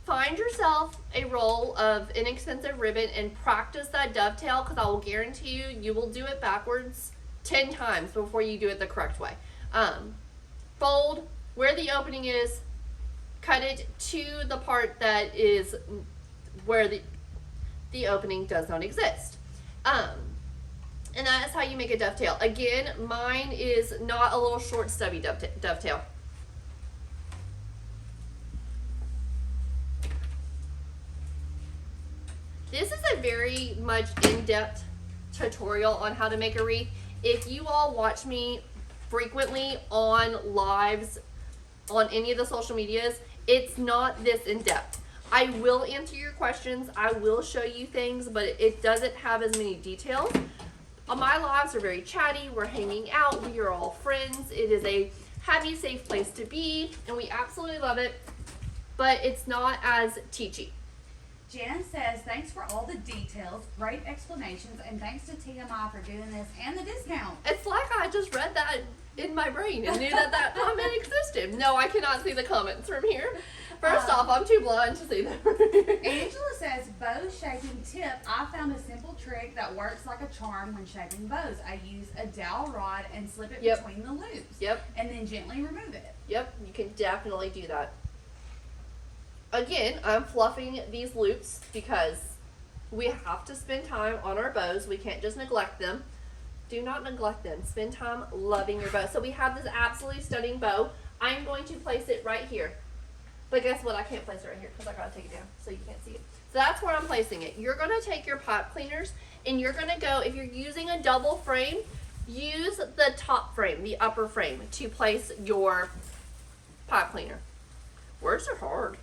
Find yourself a roll of inexpensive ribbon and practice that dovetail, because I will guarantee you will do it backwards 10 times before you do it the correct way. Fold where the opening is, cut it to the part that is where the opening does not exist. And that is how you make a dovetail. Again, mine is not a little short stubby dovetail. This is a very much in-depth tutorial on how to make a wreath. If you all watch me frequently on lives on any of the social medias, it's not this in-depth. I will answer your questions. I will show you things, but it doesn't have as many details. My lives are very chatty. We're hanging out. We are all friends. It is a happy, safe place to be, and we absolutely love it, but it's not as teachy. Jen says, thanks for all the details, great explanations, and thanks to TMI for doing this and the discount. It's like I just read that in my brain and knew that that comment existed. No, I cannot see the comments from here. First off, I'm too blind to see them. Angela says, bow shaping tip. I found a simple trick that works like a charm when shaping bows. I use a dowel rod and slip it between the loops. Yep. And then gently remove it. Yep, you can definitely do that. Again, I'm fluffing these loops because we have to spend time on our bows. We can't just neglect them. Do not neglect them. Spend time loving your bow. So we have this absolutely stunning bow. I'm going to place it right here. But guess what? I can't place it right here because I gotta take it down so you can't see it. So that's where I'm placing it. You're gonna take your pipe cleaners and you're gonna go, if you're using a double frame, use the top frame, the upper frame, to place your pipe cleaner. Words are hard.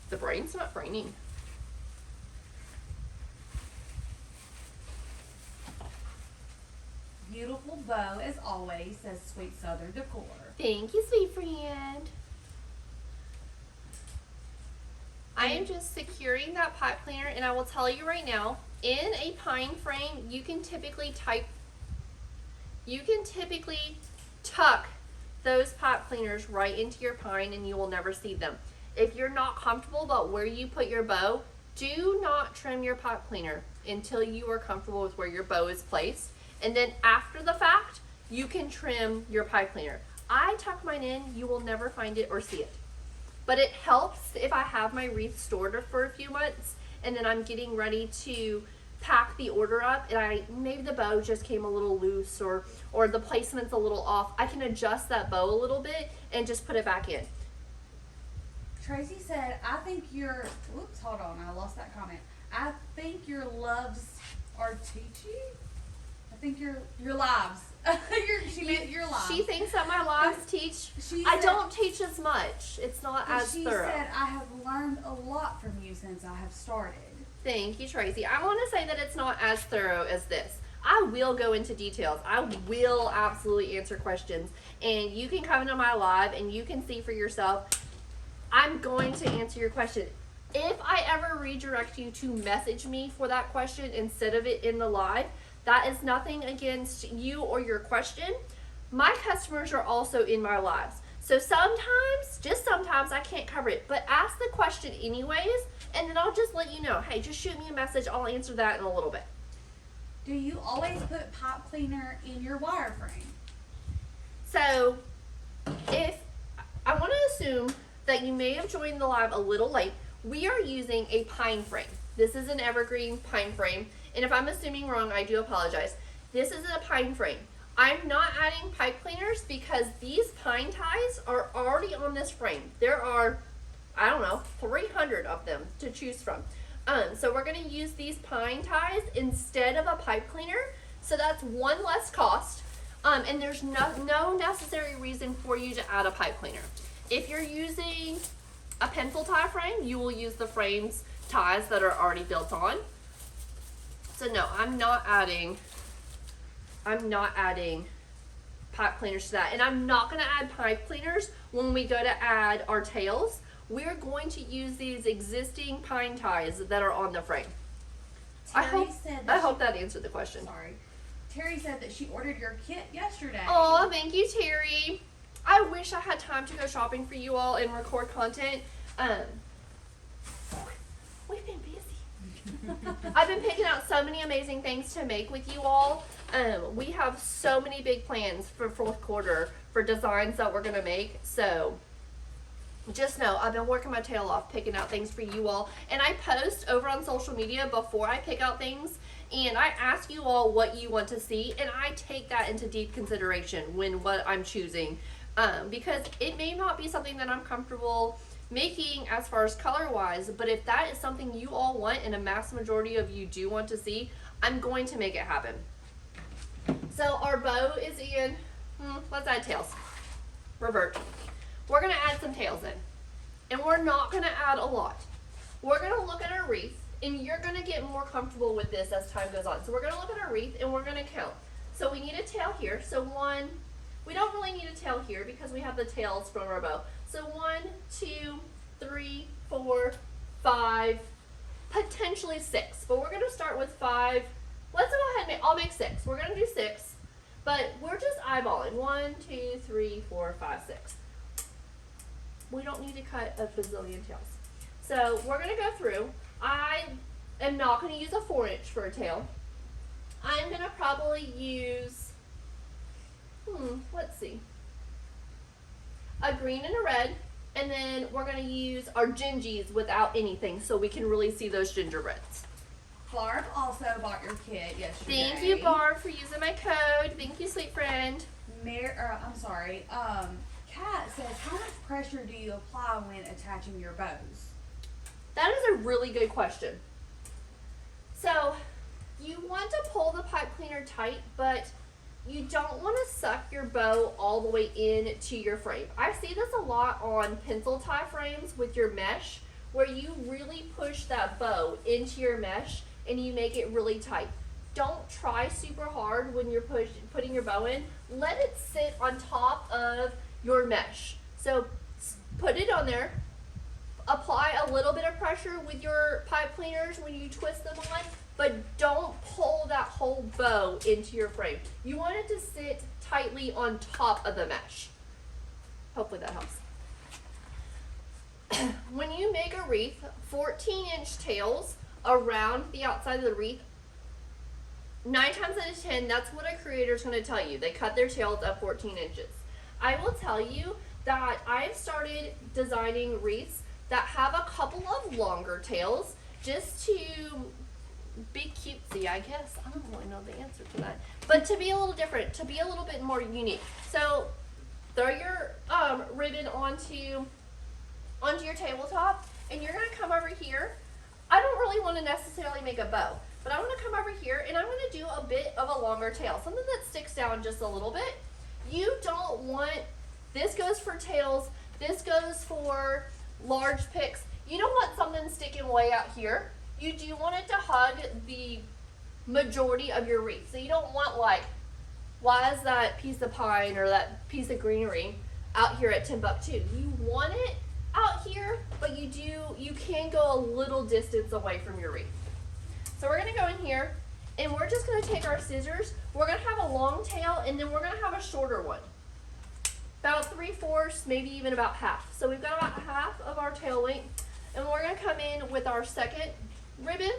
The brain's not braining. beautiful bow as always, says Sweet Southern Decor. Thank you, sweet friend. I am just securing that pipe cleaner, and I will tell you right now, in a pine frame, you can typically tuck those pipe cleaners right into your pine and you will never see them. If you're not comfortable about where you put your bow, do not trim your pipe cleaner until you are comfortable with where your bow is placed. And then after the fact, you can trim your pipe cleaner. I tuck mine in, you will never find it or see it. But it helps if I have my wreath stored for a few months and then I'm getting ready to pack the order up and maybe the bow just came a little loose or the placement's a little off. I can adjust that bow a little bit and just put it back in. Tracy said, I think your, whoops, hold on, I lost that comment. I think your loves are teaching? I think your lives. She meant your lives. She thinks that my lives teach. I don't teach as much. It's not as thorough. She said, I have learned a lot from you since I have started. Thank you, Tracy. I want to say that it's not as thorough as this. I will go into details. I will absolutely answer questions. And you can come into my live and you can see for yourself. I'm going to answer your question. If I ever redirect you to message me for that question instead of it in the live, that is nothing against you or your question. My customers are also in my lives. So sometimes, just sometimes, I can't cover it. But ask the question anyways, and then I'll just let you know. Hey, just shoot me a message. I'll answer that in a little bit. Do you always put pipe cleaner in your wireframe? So, if I want to assume that you may have joined the live a little late, we are using a pine frame. This is an evergreen pine frame. And if I'm assuming wrong, I do apologize. This is a pine frame. I'm not adding pipe cleaners because these pine ties are already on this frame. There are, I don't know, 300 of them to choose from. So we're going to use these pine ties instead of a pipe cleaner. So that's one less cost. And there's no necessary reason for you to add a pipe cleaner. If you're using a pencil tie frame, you will use the frame's ties that are already built on. So no, I'm not adding pipe cleaners to that. And I'm not going to add pipe cleaners when we go to add our tails. We're going to use these existing pine ties that are on the frame. I hope that answered the question. Sorry. Terry said that she ordered your kit yesterday. Oh, thank you, Terry. I wish I had time to go shopping for you all and record content. We've been busy. I've been picking out so many amazing things to make with you all. We have so many big plans for fourth quarter for designs that we're going to make. So just know I've been working my tail off picking out things for you all. And I post over on social media before I pick out things. And I ask you all what you want to see. And I take that into deep consideration when what I'm choosing. Because it may not be something that I'm comfortable making as far as color wise, but if that is something you all want and a mass majority of you do want to see, I'm going to make it happen. So our bow is in, let's add tails. Revert. We're going to add some tails in. And we're not going to add a lot. We're going to look at our wreath, and you're going to get more comfortable with this as time goes on. So we're going to look at our wreath and we're going to count. So we need a tail here. So one, we don't really need a tail here because we have the tails from our bow. So 1, 2, 3, 4, 5, potentially 6. But we're going to start with 5. Let's go ahead and I'll make 6. We're going to do 6. But we're just eyeballing. 1, 2, 3, 4, 5, 6. We don't need to cut a bazillion tails. So we're going to go through. I am not going to use a 4-inch for a tail. I'm going to probably use, let's see, a green and a red, and then we're going to use our gingies without anything so we can really see those gingerbreads. Barb also bought your kit yesterday. Thank you, Barb, for using my code. Thank you, sweet friend. Kat says, how much pressure do you apply when attaching your bows? That is a really good question. So, you want to pull the pipe cleaner tight, but you don't want to suck your bow all the way into your frame. I see this a lot on pencil tie frames with your mesh, where you really push that bow into your mesh and you make it really tight. don't try super hard when you're putting your bow in. Let it sit on top of your mesh. So put it on there. Apply a little bit of pressure with your pipe cleaners when you twist them on, but don't pull that whole bow into your frame. You want it to sit tightly on top of the mesh. Hopefully that helps. When you make a wreath, 14-inch tails around the outside of the wreath, 9 times out of 10, that's what a creator is going to tell you. They cut their tails at 14 inches. I will tell you that I've started designing wreaths that have a couple of longer tails just to be cutesy, I guess. I don't really know the answer to that. But to be a little different, to be a little bit more unique. So throw your ribbon onto your tabletop, and you're going to come over here. I don't really want to necessarily make a bow, but I'm going to come over here and I'm going to do a bit of a longer tail, something that sticks down just a little bit. You don't want, this goes for tails, this goes for large picks. You don't want something sticking way out here. You do want it to hug the majority of your wreath. So you don't want, like, why is that piece of pine or that piece of greenery out here at Timbuktu? You want it out here, but you can go a little distance away from your wreath. So we're gonna go in here and we're just gonna take our scissors. We're gonna have a long tail and then we're gonna have a shorter one. About 3/4, maybe even about half. So we've got about half of our tail length, and we're gonna come in with our second ribbon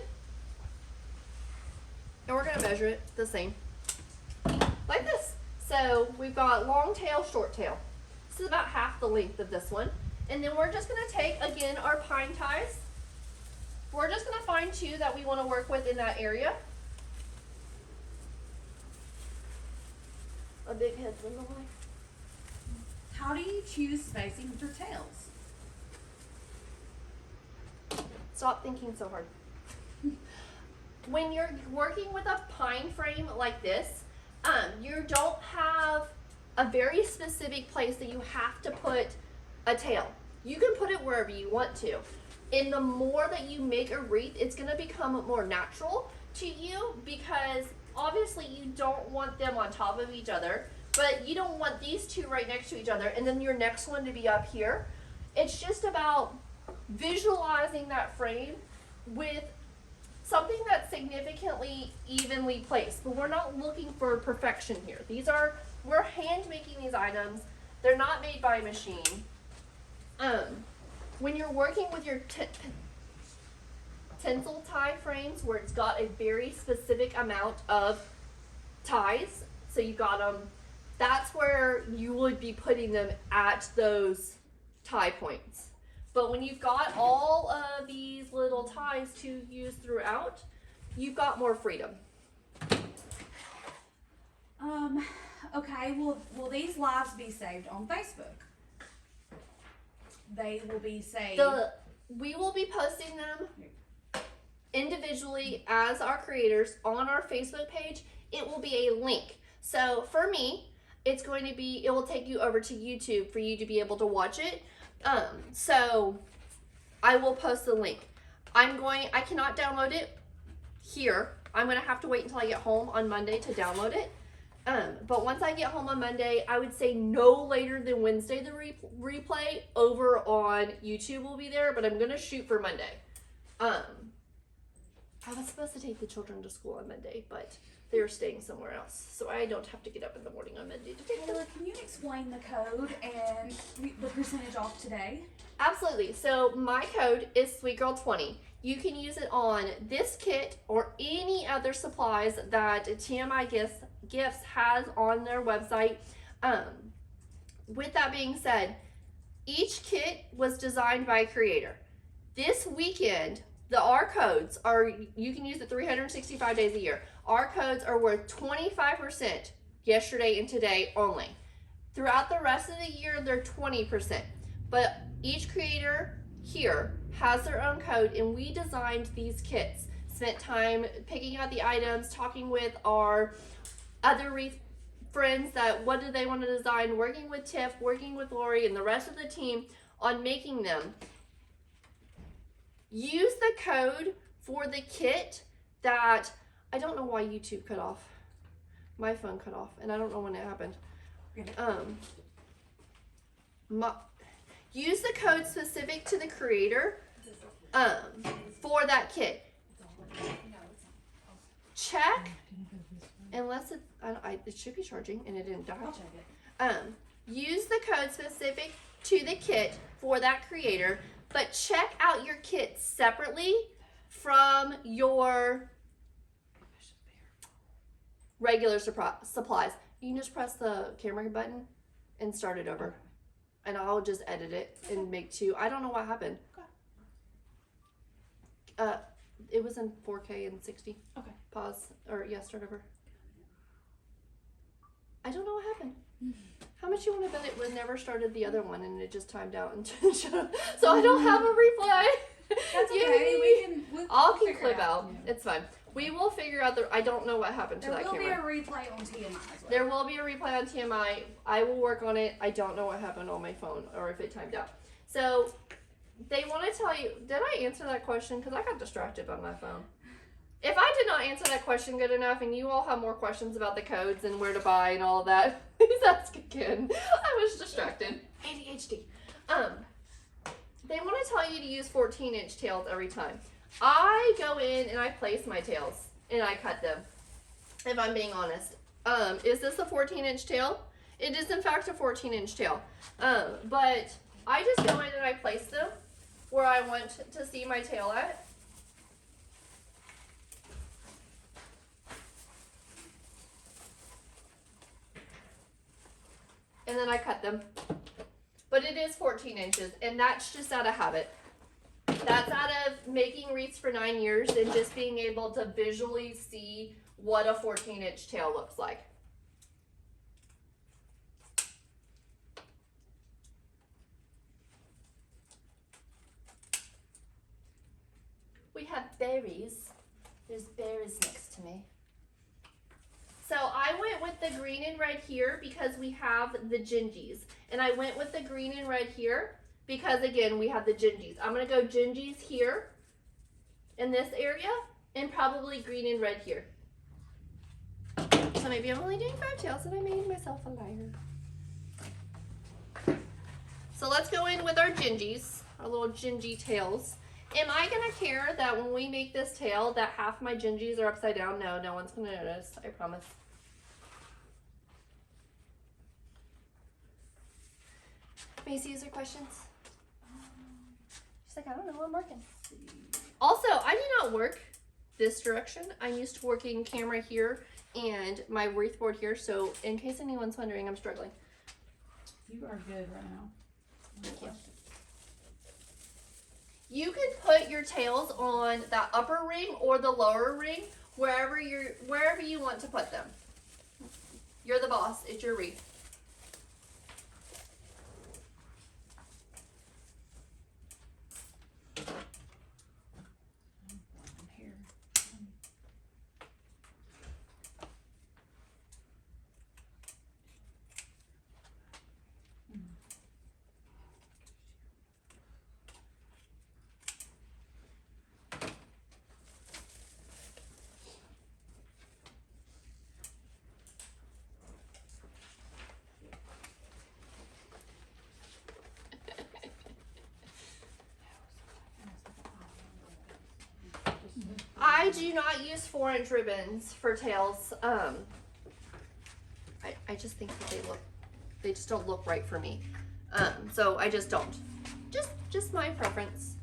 and we're gonna measure it the same, like this. So we've got long tail, short tail. This is about half the length of this one. And then we're just gonna take, again, our pine ties. We're just gonna find 2 that we wanna work with in that area. A big head's in the way. How do you choose spacing for tails? Stop thinking so hard. When you're working with a pine frame like this, you don't have a very specific place that you have to put a tail. You can put it wherever you want to. And the more that you make a wreath, it's going to become more natural to you, because obviously you don't want them on top of each other, but you don't want these 2 right next to each other and then your next one to be up here. It's just about visualizing that frame with something that's significantly evenly placed. But we're not looking for perfection here. We're hand making these items. They're not made by machine. When you're working with your tinsel tie frames where it's got a very specific amount of ties, so you got them, that's where you would be putting them at those tie points. But when you've got all of these little ties to use throughout, you've got more freedom. Okay, will these lives be saved on Facebook? They will be saved. We will be posting them individually as our creators on our Facebook page. It will be a link. So for me, it will take you over to YouTube for you to be able to watch it. So I will post the link. I cannot download it here. I'm going to have to wait until I get home on Monday to download it. But once I get home on Monday, I would say no later than Wednesday, the replay over on YouTube will be there, but I'm going to shoot for Monday. I was supposed to take the children to school on Monday, but they're staying somewhere else. So I don't have to get up in the morning on Monday to take them. Caela, can you explain the code and the percentage off today? Absolutely. So my code is SweetGirl20. You can use it on this kit or any other supplies that TMI Gifts has on their website. With that being said, each kit was designed by a creator. This weekend, our codes are, you can use it 365 days a year. Our codes are worth 25% yesterday and today only. Throughout the rest of the year, they're 20%. But each creator here has their own code, and we designed these kits. Spent time picking out the items, talking with our other Wreath friends that what do they want to design, working with Tiff, working with Lori and the rest of the team on making them. Use the code for the kit that I don't know why YouTube cut off. My phone cut off, and I don't know when it happened. Use the code specific to the creator for that kit. Check, unless it should be charging and it didn't die. I'll check it. Use the code specific to the kit for that creator, but check out your kit separately from your regular supplies. You can just press the camera button and start it over. And I'll just edit it and make 2. I don't know what happened. It was in 4K and 60. Okay. Pause, or yeah, start over. I don't know what happened. How much you want to bet it never started the other one and it just timed out and so I don't have a replay. That's okay. I'll we'll keep figure clip it out. Yeah. It's fine. We will figure out I don't know what happened to that camera. There will be a replay on TMI as well. There will be a replay on TMI. I will work on it. I don't know what happened on my phone or if it timed out. So they want to tell you, did I answer that question? Because I got distracted on my phone. If I did not answer that question good enough and you all have more questions about the codes and where to buy and all of that, please ask again. I was distracted. ADHD. They want to tell you to use 14-inch tails every time. I go in and I place my tails and I cut them, if I'm being honest. Is this a 14-inch tail? It is in fact a 14-inch tail. But I just go in and I place them where I want to see my tail at. And then I cut them. But it is 14 inches, and that's just out of habit. That's out of making wreaths for 9 years and just being able to visually see what a 14-inch tail looks like. We have berries. There's berries next to me. So I went with the green and red here because we have the gingies. And I went with the green and red here because, again, we have the gingies. I'm going to go gingies here in this area and probably green and red here. So maybe I'm only doing 5 tails and I made myself a liar. So let's go in with our gingies, our little gingy tails. Am I going to care that when we make this tail that half my gingies are upside down? No, no one's going to notice. I promise. Macy, is there questions? She's like, I don't know, I'm working. Also, I do not work this direction. I'm used to working camera here and my wreath board here. So in case anyone's wondering, I'm struggling. You are good right now. Thank you. You can put your tails on that upper ring or the lower ring, wherever you want to put them. You're the boss. It's your wreath. I do not use 4-inch ribbons for tails. I just think that they just don't look right for me. So I just don't. Just my preference.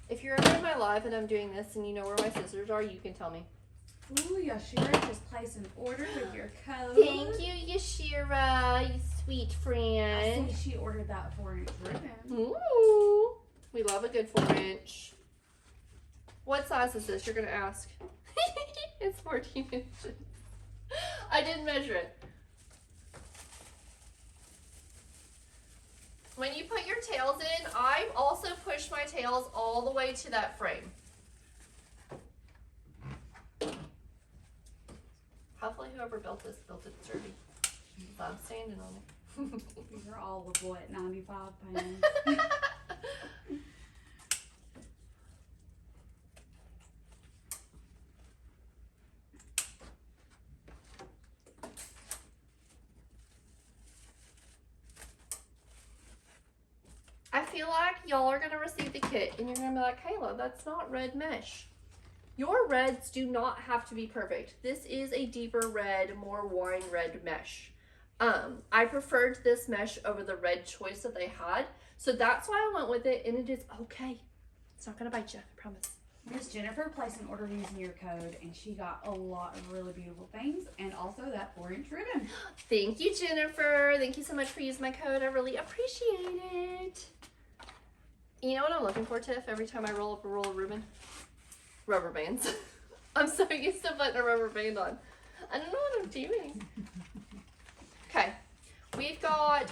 If you're ever in my live and I'm doing this and you know where my scissors are, you can tell me. Ooh, Yashira just placed an order with your code. Thank you, Yashira, you sweet friend. I see she ordered that 4-inch ribbon. Ooh, we love a good 4-inch. What size is this? You're gonna ask. It's 14 inches. I didn't measure it. When you put your tails in, I also push my tails all the way to that frame. Hopefully whoever built this built it sturdy. I'm standing on it. These are all of what, 95 pounds? I feel like y'all are gonna receive the kit and you're gonna be like, Kayla, that's not red mesh. Your reds do not have to be perfect. This is a deeper red, more wine red mesh. I preferred this mesh over the red choice that they had. So that's why I went with it, and it is okay. It's not gonna bite you, I promise. Miss Jennifer placed an order using your code, and she got a lot of really beautiful things, and also that 4-inch ribbon. Thank you, Jennifer. Thank you so much for using my code. I really appreciate it. You know what I'm looking for, Tiff, every time I roll up a roll of ribbon? Rubber bands. I'm so used to putting a rubber band on. I don't know what I'm doing. Okay, we've got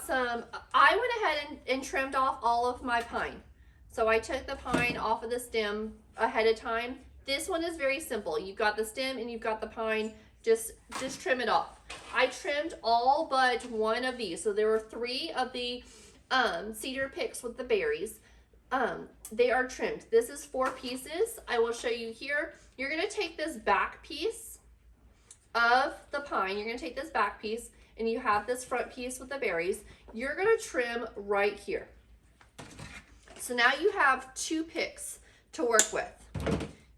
some, I went ahead and trimmed off all of my pine. So I took the pine off of the stem ahead of time. This one is very simple. You've got the stem and you've got the pine, just trim it off. I trimmed all but one of these. So there were 3 of the cedar picks with the berries. They are trimmed. This is 4 pieces. I will show you here. You're gonna take this back piece of the pine. You're gonna take this back piece and you have this front piece with the berries. You're gonna trim right here. So now you have 2 picks to work with.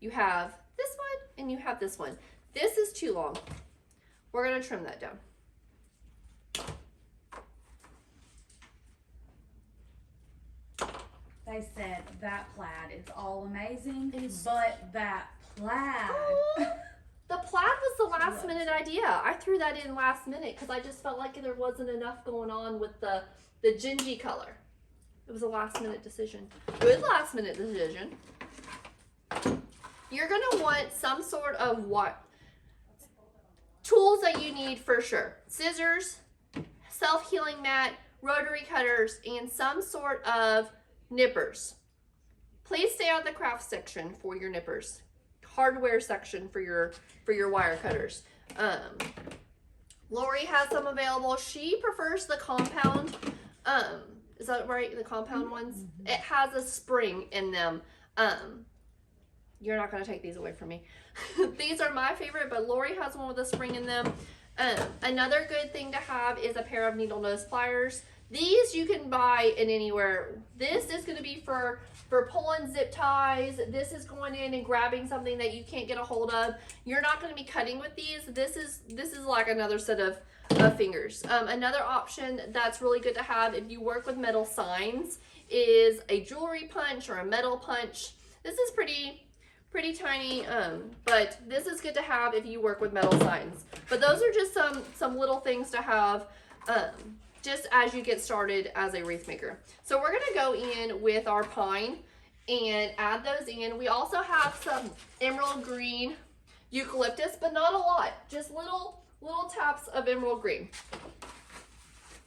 You have this one and you have this one. This is too long. We're gonna trim that down. They said that plaid is all amazing, but that plaid. Oh, the plaid was the last minute idea. I threw that in last minute because I just felt like there wasn't enough going on with the gingy color. It was a last minute decision. Good last minute decision. You're gonna want some sort of tools that you need for sure. Scissors, self-healing mat, rotary cutters, and some sort of nippers. Please stay out of the craft section for your nippers. Hardware section for your wire cutters. Lori has some available. She prefers the compound. Is that right? The compound ones? It has a spring in them. You're not going to take these away from me. These are my favorite, but Lori has one with a spring in them. Another good thing to have is a pair of needle nose pliers. These you can buy in anywhere. This is going to be for pulling zip ties. This is going in and grabbing something that you can't get a hold of. You're not going to be cutting with these. This is like another set of fingers. Another option that's really good to have if you work with metal signs is a jewelry punch or a metal punch. This is pretty tiny, but this is good to have if you work with metal signs. But those are just some little things to have just as you get started as a wreath maker. So we're gonna go in with our pine and add those in. We also have some emerald green eucalyptus, but not a lot, just little taps of emerald green.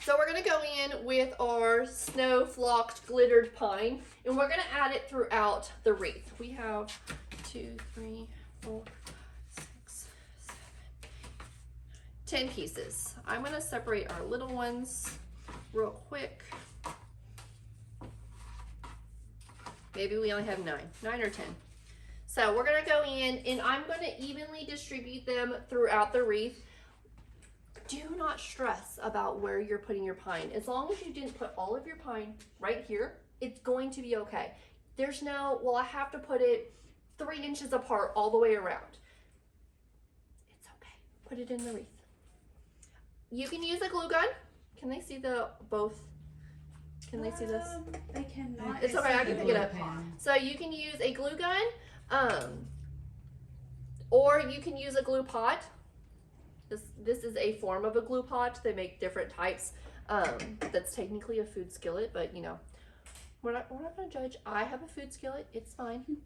So we're gonna go in with our snow flocked glittered pine, and we're gonna add it throughout the wreath. We have 2, 3, 4, 5, 6, 7, 10 pieces. I'm gonna separate our little ones real quick. Maybe we only have 9 or 10. So we're gonna go in and I'm gonna evenly distribute them throughout the wreath. Do not stress about where you're putting your pine. As long as you didn't put all of your pine right here, it's going to be okay. There's no, well, I have to put it 3 inches apart all the way around. It's okay. Put it in the wreath. You can use a glue gun. Can they see both? Can they see this? They cannot. It's okay, I can pick it up. So you can use a glue gun, or you can use a glue pot. This is a form of a glue pot. They make different types. That's technically a food skillet, but you know, we're not gonna judge. I have a food skillet. It's fine.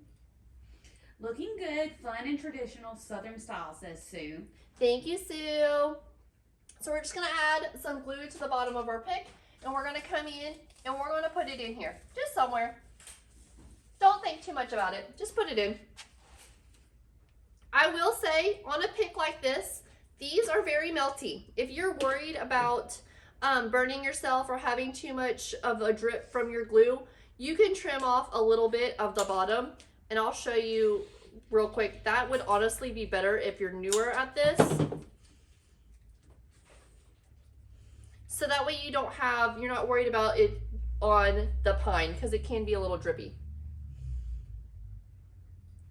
Looking good, fun, and traditional Southern style, says Sue. Thank you, Sue. So we're just gonna add some glue to the bottom of our pick, and we're gonna come in and we're gonna put it in here, just somewhere. Don't think too much about it. Just put it in. I will say, on a pick like this, these are very melty. If you're worried about burning yourself or having too much of a drip from your glue, you can trim off a little bit of the bottom, and I'll show you real quick. That would honestly be better if you're newer at this. So that way you're not worried about it on the pine, because it can be a little drippy.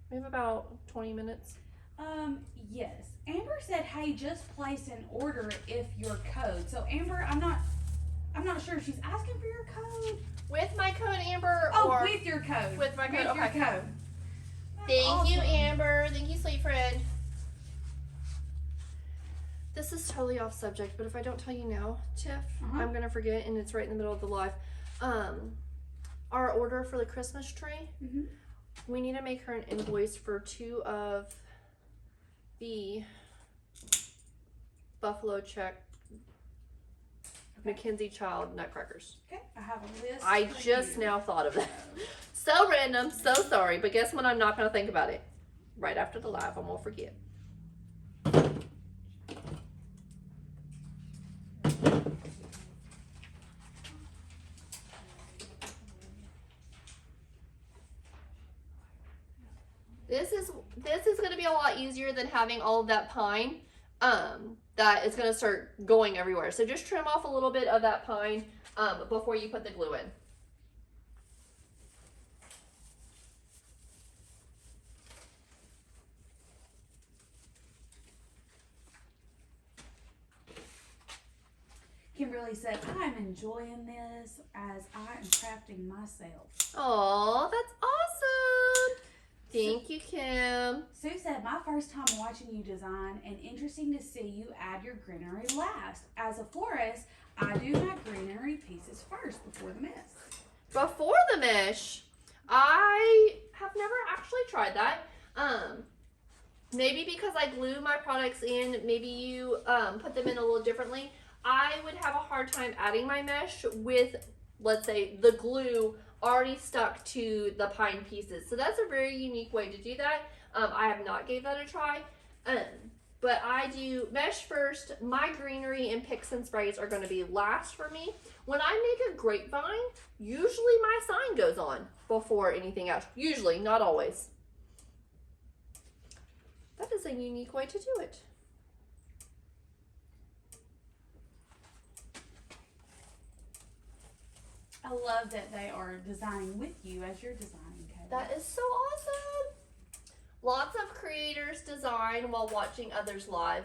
We have about 20 minutes. Yes. Amber said, hey, just place an order if your code. So Amber, I'm not sure if she's asking for your code. With my code, Amber, Oh, or with your code. with my code, With your okay. code. Thank you, Awesome. Amber. Thank you, sweet friend. This is totally off subject, but if I don't tell you now, Tiff, I'm gonna forget, and it's right in the middle of the live. Our order for the Christmas tree, we need to make her an invoice for 2 of the Buffalo Check Mackenzie Child nutcrackers. Okay, I have a list. I for just you. now thought of that. So random, so sorry, but guess what? I'm not gonna think about it. Right after the live, I'm gonna forget. This is gonna be a lot easier than having all of that pine. That is gonna start going everywhere. So just trim off a little bit of that pine before you put the glue in. Kimberly said, I'm enjoying this as I am crafting myself. Oh, that's awesome. Thank you, Kim. Sue said, my first time watching you design and interesting to see you add your greenery last. As a florist, I do my greenery pieces first before the mesh. Before the mesh, I have never actually tried that. Maybe because I glue my products in, maybe you put them in a little differently. I would have a hard time adding my mesh with, let's say, the glue already stuck to the pine pieces. So that's a very unique way to do that. I have not gave that a try. But I do mesh first. My greenery and picks and sprays are going to be last for me. When I make a grapevine, usually my sign goes on before anything else. Usually, not always. That is a unique way to do it. I love that they are designing with you as you're designing, Kayla. That is so awesome. Lots of creators design while watching others live.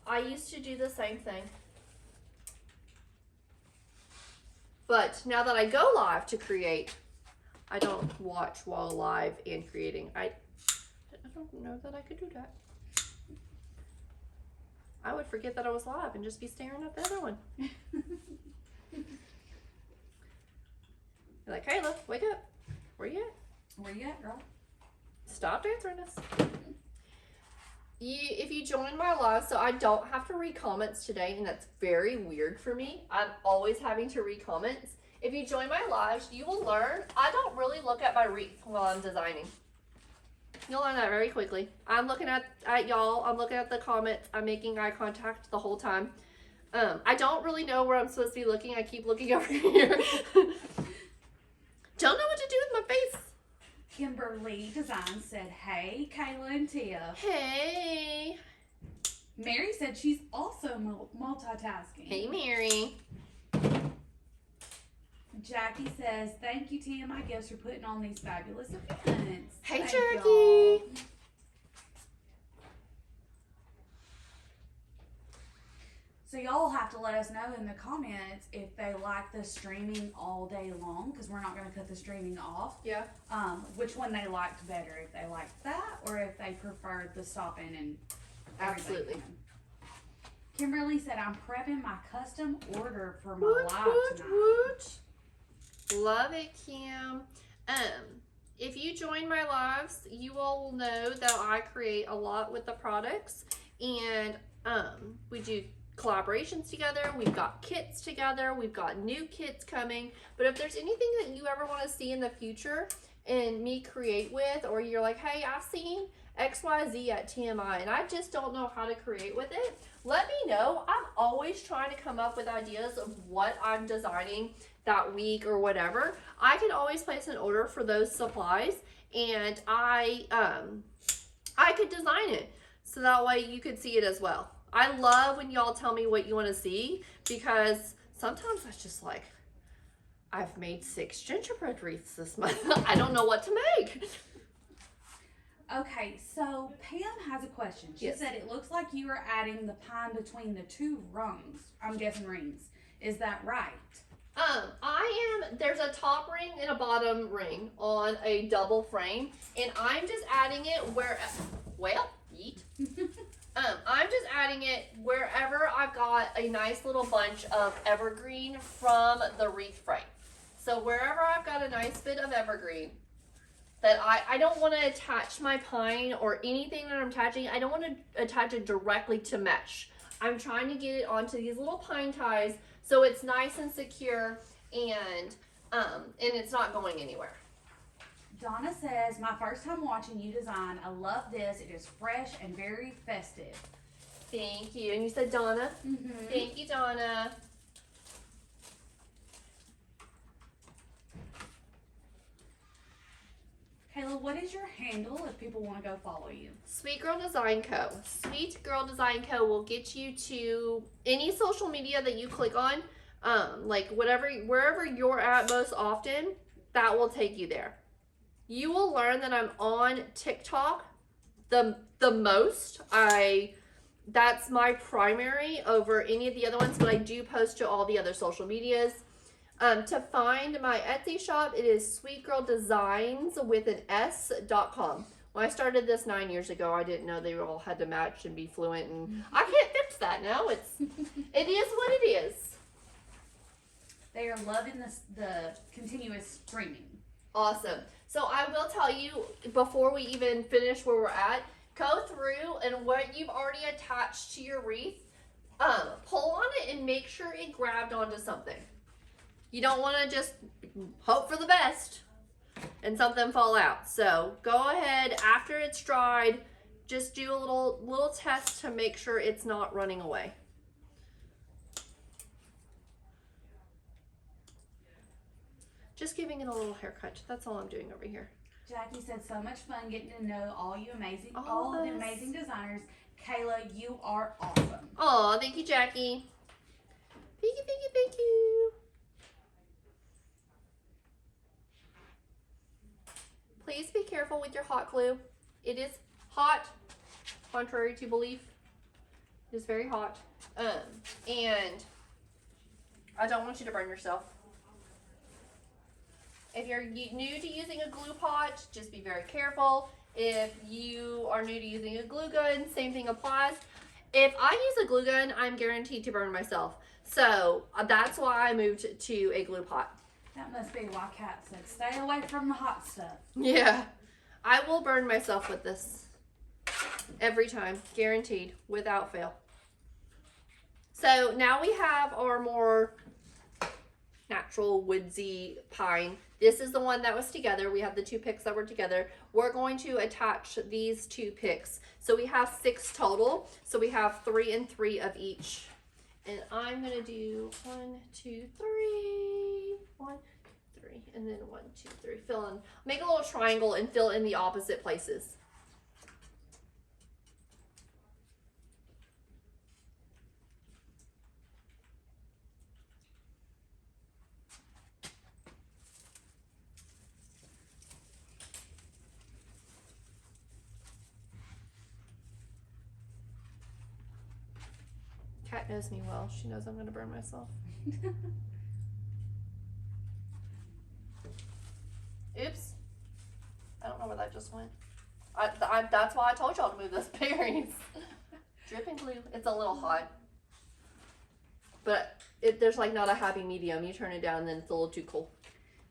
I used to do the same thing. But now that I go live to create, I don't watch while live and creating. I don't know that I could do that. I would forget that I was live and just be staring at the other one. You're like, Kayla, wake up. Where you at? Where you at, girl? Stop answering us. If you join my live, so I don't have to read comments today, and that's very weird for me. I'm always having to read comments. If you join my lives, you will learn I don't really look at my wreath while I'm designing. You'll learn that very quickly. I'm looking at y'all. I'm looking at the comments. I'm making eye contact the whole time. I don't really know where I'm supposed to be looking. I keep looking over here. Don't know what to do with my face. Kimberly Design said, hey, Kayla and Tia. Hey. Mary said she's also multitasking. Hey, Mary. Jackie says, thank you, Tim, I guess, for putting on these fabulous events. Hey, Thank Jackie. y'all. So y'all have to let us know in the comments if they like the streaming all day long, because we're not going to cut the streaming off. Yeah. Which one they liked better, if they liked that or if they preferred the stopping and everything. Absolutely. Kimberly said, I'm prepping my custom order for my Woot, live woot, tonight. woot. Love it, Kim. If you join my lives, you all will know that I create a lot with the products, and we do collaborations together. We've got kits together. We've got new kits coming. But if there's anything that you ever want to see in the future and me create with, or you're like, hey, I've seen xyz@TMI, and I just don't know how to create with it. Let me know. I'm always trying to come up with ideas of what I'm designing that week or whatever. I can always place an order for those supplies, and I could design it so that way you could see it as well. I love when y'all tell me what you want to see, because sometimes that's just like, I've made 6 gingerbread wreaths this month. I don't know what to make. Okay, so Pam has a question. She Yes. said it looks like you are adding the pine between the 2 rungs. I'm guessing rings. Is that right? There's a top ring and a bottom ring on a double frame, and I'm just adding it I'm just adding it wherever I've got a nice little bunch of evergreen from the wreath frame. So wherever I've got a nice bit of evergreen that I don't want to attach my pine or anything that I'm attaching, I don't want to attach it directly to mesh. I'm trying to get it onto these little pine ties so it's nice and secure, and it's not going anywhere. Donna says, my first time watching you design. I love this. It is fresh and very festive. Thank you. And you said Donna? Mm-hmm. Thank you, Donna. Caela, what is your handle if people want to go follow you? Sweet Girl Design Co. Sweet Girl Design Co. will get you to any social media that you click on. Like wherever you're at most often, that will take you there. You will learn that I'm on TikTok the most. That's my primary over any of the other ones, but I do post to all the other social medias. To find my Etsy shop, it is sweetgirldesigns.com. When I started this 9 years ago, I didn't know they all had to match and be fluent, and I can't fix that now. It is what it is. They are loving the continuous streaming. Awesome. So I will tell you, before we even finish where we're at, go through and what you've already attached to your wreath, pull on it and make sure it grabbed onto something. You don't want to just hope for the best and something fall out. So go ahead, after it's dried, just do a little test to make sure it's not running away. Just giving it a little haircut. That's all I'm doing over here. Jackie said, so much fun getting to know all the amazing designers. Caela, you are awesome. Aw, thank you, Jackie. Thank you, thank you, thank you. Please be careful with your hot glue. It is hot, contrary to belief. It is very hot. And I don't want you to burn yourself. If you're new to using a glue pot, just be very careful. If you are new to using a glue gun, same thing applies. If I use a glue gun, I'm guaranteed to burn myself. So that's why I moved to a glue pot. That must be why Kat said, stay away from the hot stuff. Yeah, I will burn myself with this every time, guaranteed, without fail. So now we have our more natural woodsy pine. This is the one that was together. We have the 2 picks that were together. We're going to attach these 2 picks. So we have 6 total. So we have 3 and 3 of each. And I'm gonna do 1, 2, 3, 1, 3, and then 1, 2, 3. Fill in, make a little triangle and fill in the opposite places. Kat knows me well. She knows I'm going to burn myself. Oops. I don't know where that just went. That's why I told y'all to move those berries. Dripping glue. It's a little hot. But there's like not a happy medium. You turn it down and then it's a little too cool.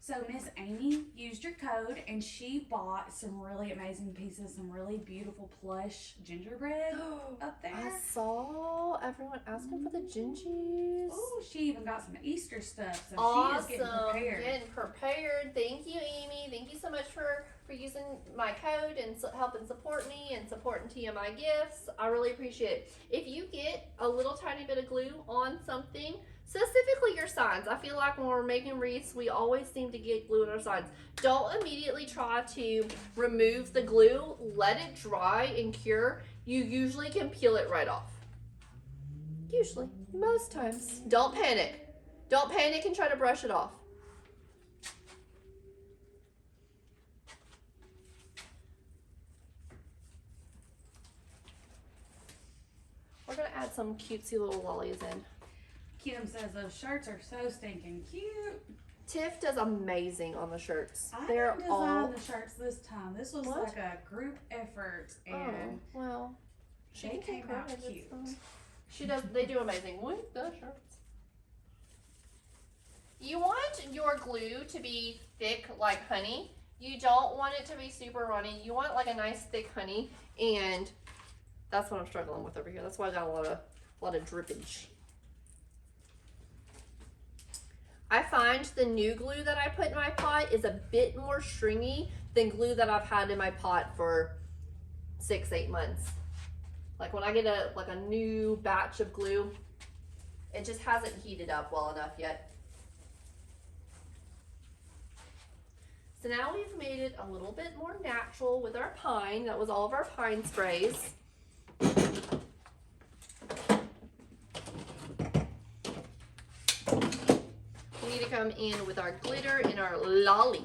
So Miss Amy used your code and she bought some really amazing pieces, some really beautiful plush gingerbread up there. I saw everyone asking for the gingies. Oh, she even got some Easter stuff, so Awesome. she is getting prepared. Getting prepared. Thank you, Amy. Thank you so much for using my code and helping support me and supporting TMI Gifts. I really appreciate it. If you get a little tiny bit of glue on something, specifically your signs, I feel like when we're making wreaths, we always seem to get glue in our signs. Don't immediately try to remove the glue. Let it dry and cure. You usually can peel it right off. Usually. Most times. Don't panic. Don't panic and try to brush it off. We're going to add some cutesy little lollies in. Kim says those shirts are so stinking cute. Tiff does amazing on the shirts. I They're didn't design the shirts this time. This was What? like a group effort, and well, they came out credit, cute. She does. They do amazing with the shirts. You want your glue to be thick like honey. You don't want it to be super runny. You want like a nice thick honey, and that's what I'm struggling with over here. That's why I got a lot of drippage. I find the new glue that I put in my pot is a bit more stringy than glue that I've had in my pot for 6-8 months. Like when I get a new batch of glue, it just hasn't heated up well enough yet. So now we've made it a little bit more natural with our pine. That was all of our pine sprays. We need to come in with our glitter and our lollies.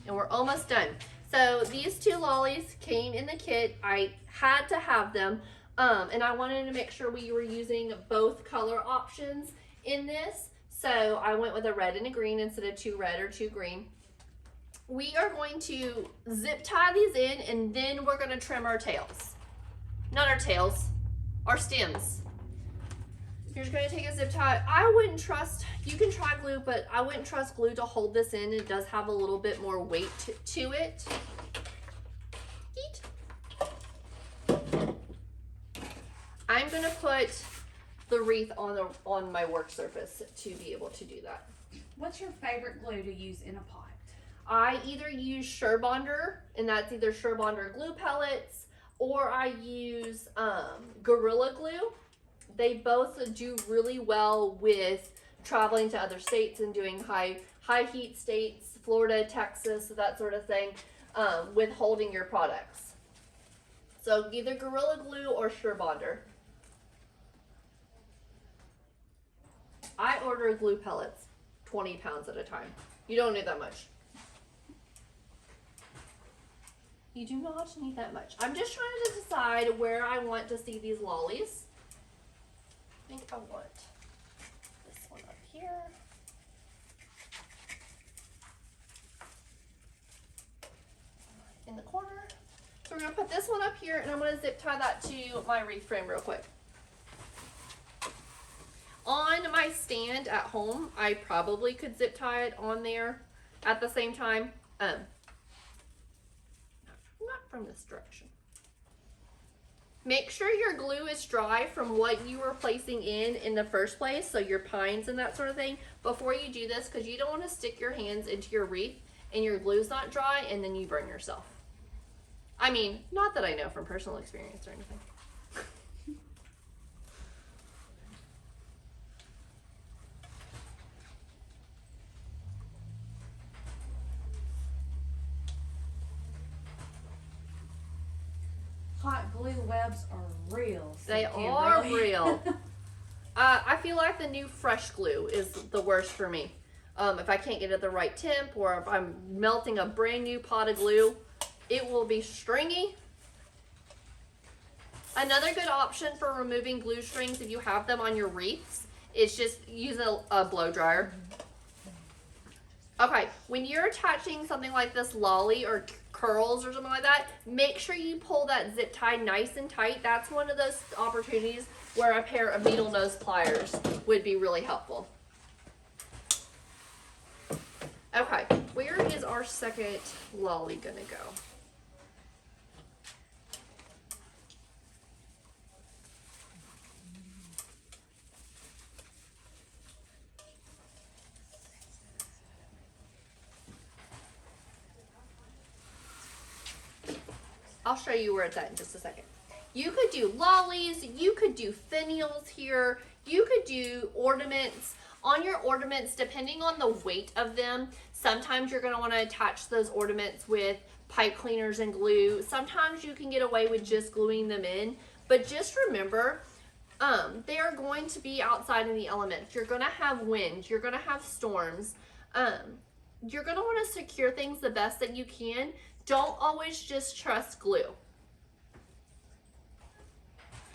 And we're almost done. So these two lollies came in the kit. I had to have them. And I wanted to make sure we were using both color options in this. So I went with a red and a green instead of 2 red or 2 green. We are going to zip tie these in, and then we're going to trim our tails. Not our tails, our stems. You're just going to take a zip tie. I wouldn't trust, you can try glue, but I wouldn't trust glue to hold this in. It does have a little bit more weight to it. Eat. I'm going to put the wreath on my work surface to be able to do that. What's your favorite glue to use in a pot? I either use Surebonder, and that's either Surebonder glue pellets, or I use Gorilla Glue. They both do really well with traveling to other states and doing high heat states, Florida, Texas, that sort of thing, with holding your products. So either Gorilla Glue or Surebonder. I order glue pellets, 20 pounds at a time. You don't need that much. You do not need that much. I'm just trying to decide where I want to see these lollies. I think I want this one up here. In the corner. So we're gonna put this one up here, and I'm gonna zip tie that to my wreath frame real quick. On my stand at home, I probably could zip tie it on there at the same time. Not from this direction. Make sure your glue is dry from what you were placing in the first place, so your pines and that sort of thing, before you do this, because you don't want to stick your hands into your wreath and your glue's not dry and then you burn yourself. I mean, not that I know from personal experience or anything. Hot glue webs are real. They are real. I feel like the new fresh glue is the worst for me. If I can't get it at the right temp, or if I'm melting a brand new pot of glue, it will be stringy. Another good option for removing glue strings, if you have them on your wreaths, is just use a blow dryer. Okay, when you're attaching something like this lolly or curls or something like that, make sure you pull that zip tie nice and tight. That's one of those opportunities where a pair of needle nose pliers would be really helpful. Okay, where is our second lolly gonna go? I'll show you where it's at in just a second. You could do lollies, you could do finials here, you could do ornaments. On your ornaments, depending on the weight of them, sometimes you're going to want to attach those ornaments with pipe cleaners and glue. Sometimes you can get away with just gluing them in, but just remember, they are going to be outside in the elements. You're going to have wind, you're going to have storms. You're going to want to secure things the best that you can. Don't always just trust glue.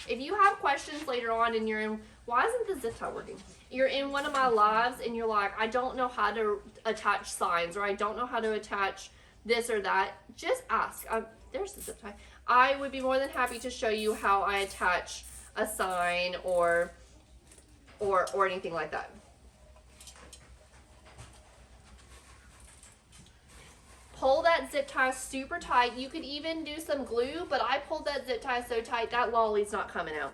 If you have questions later on and you're in, why isn't the zip tie working? You're in one of my lives and you're like, I don't know how to attach signs, or I don't know how to attach this or that, just ask. There's the zip tie. I would be more than happy to show you how I attach a sign or anything like that. Pull that zip tie super tight. You could even do some glue, but I pulled that zip tie so tight that lolly's not coming out.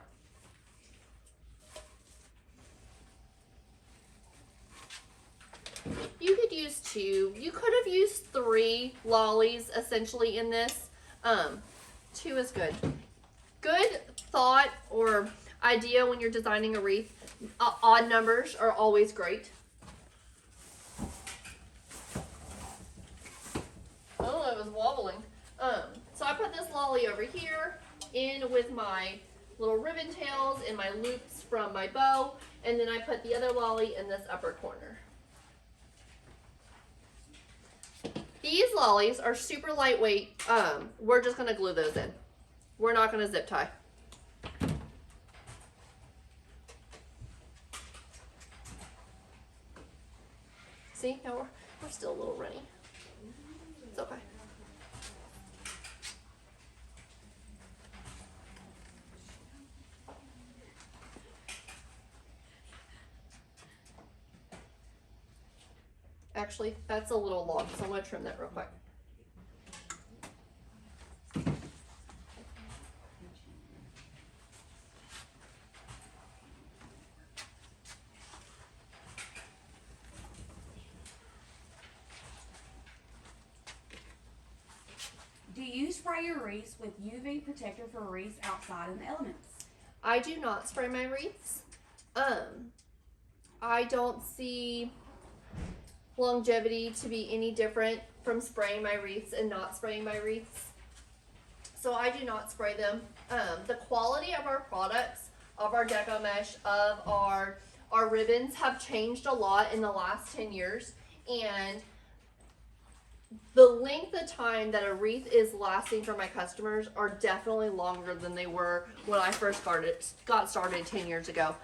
You could use 2. You could have used 3 lollies essentially in this. 2 is good. Good thought or idea when you're designing a wreath. Odd numbers are always great. Oh, it was wobbling. So I put this lolly over here in with my little ribbon tails and my loops from my bow, and then I put the other lolly in this upper corner. These lollies are super lightweight. We're just gonna glue those in. We're not gonna zip tie. See, now we're still a little runny. It's okay. Actually, that's a little long, so I'm going to trim that real quick. Do you spray your wreaths with UV protector for wreaths outside in the elements? I do not spray my wreaths. I don't see longevity to be any different from spraying my wreaths and not spraying my wreaths. So I do not spray them. The quality of our products, of our deco mesh, of our ribbons have changed a lot in the last 10 years. And the length of time that a wreath is lasting for my customers are definitely longer than they were when I first got started 10 years ago.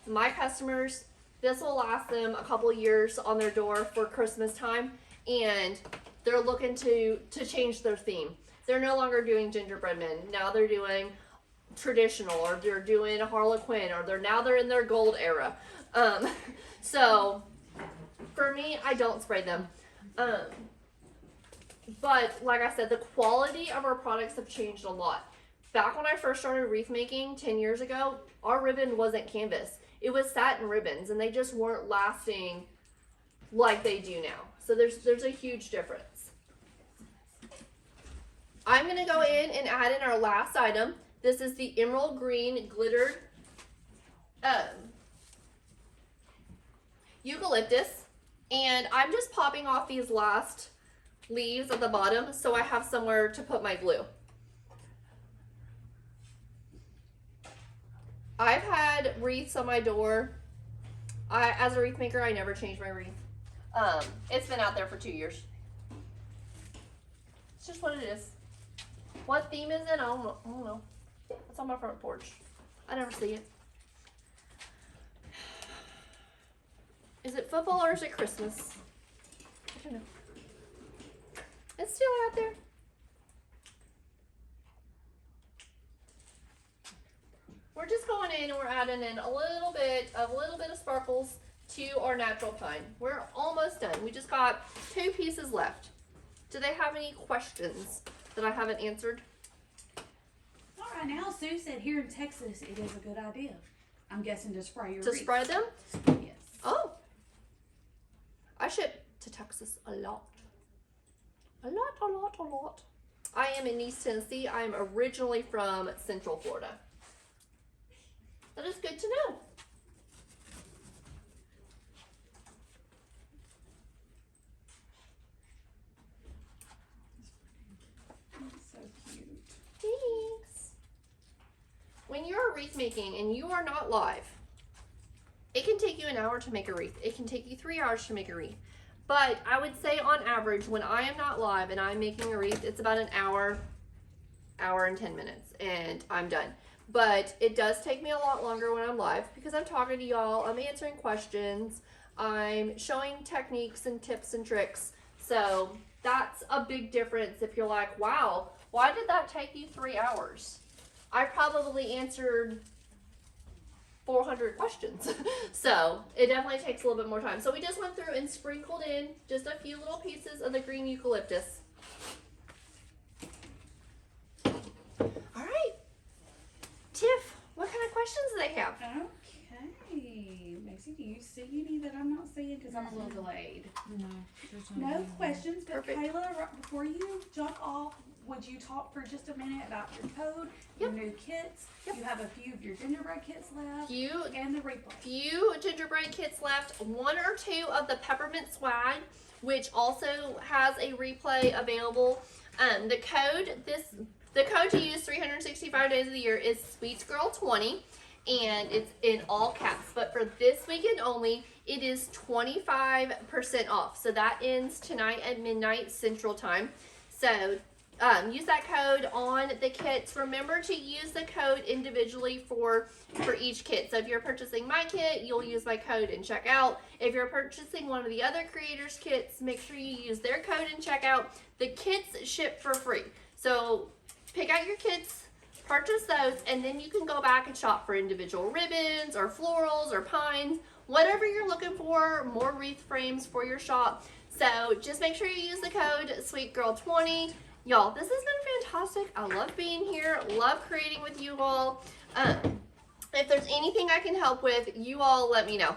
My customers, this will last them a couple of years on their door for Christmas time, and they're looking to change their theme. They're no longer doing gingerbread men. Now they're doing traditional, or they're doing a Harlequin, or they're in their gold era. So for me, I don't spray them. But like I said, the quality of our products have changed a lot. Back when I first started wreath making 10 years ago, our ribbon wasn't canvas. It was satin ribbons, and they just weren't lasting like they do now. So there's a huge difference. I'm going to go in and add in our last item. This is the emerald green glittered eucalyptus. And I'm just popping off these last leaves at the bottom so I have somewhere to put my glue. I've had wreaths on my door. As a wreath maker, I never change my wreath. It's been out there for 2 years. It's just what it is. What theme is it? I don't know. It's on my front porch. I never see it. Is it football or is it Christmas? I don't know. It's still out there. We're just going in and we're adding in a little bit of sparkles to our natural pine. We're almost done. We just got 2 pieces left. Do they have any questions that I haven't answered? All right, now Sue said here in Texas it is a good idea. I'm guessing to spray your To wreath. spray them? Yes. Oh. I ship to Texas a lot. A lot. I am in East Tennessee. I am originally from Central Florida. That is good to know. That's so cute. Thanks. When you're wreath making and you are not live, it can take you an hour to make a wreath. It can take you 3 hours to make a wreath. But I would say on average, when I am not live and I'm making a wreath, it's about an hour and 10 minutes, and I'm done. But it does take me a lot longer when I'm live because I'm talking to y'all, I'm answering questions, I'm showing techniques and tips and tricks. So that's a big difference if you're like, wow, why did that take you 3 hours? I probably answered 400 questions. So it definitely takes a little bit more time. So we just went through and sprinkled in just a few little pieces of the green eucalyptus. All right. Tiff, what kind of questions do they have? Okay. Macy, do you see any that I'm not seeing? Because I'm a little delayed. No, there's No any. questions, but Perfect. Kayla, right before you jump off, would you talk for just a minute about your code, your new kits? Yep. You have a few of your gingerbread kits left, Few and the replay. gingerbread kits left, 1 or 2 of the peppermint swag, which also has a replay available. The code to use 365 days of the year is SweetsGirl20, and it's in all caps. But for this weekend only, it is 25% off. So that ends tonight at midnight Central Time. So use that code on the kits. Remember to use the code individually for each kit. So if you're purchasing my kit, you'll use my code and check out. If you're purchasing one of the other creators' kits, make sure you use their code and check out. The kits ship for free. So pick out your kits, purchase those, and then you can go back and shop for individual ribbons or florals or pines, whatever you're looking for, more wreath frames for your shop. So just make sure you use the code SweetGirl20. Y'all, this has been fantastic. I love being here, love creating with you all. If there's anything I can help with, you all let me know.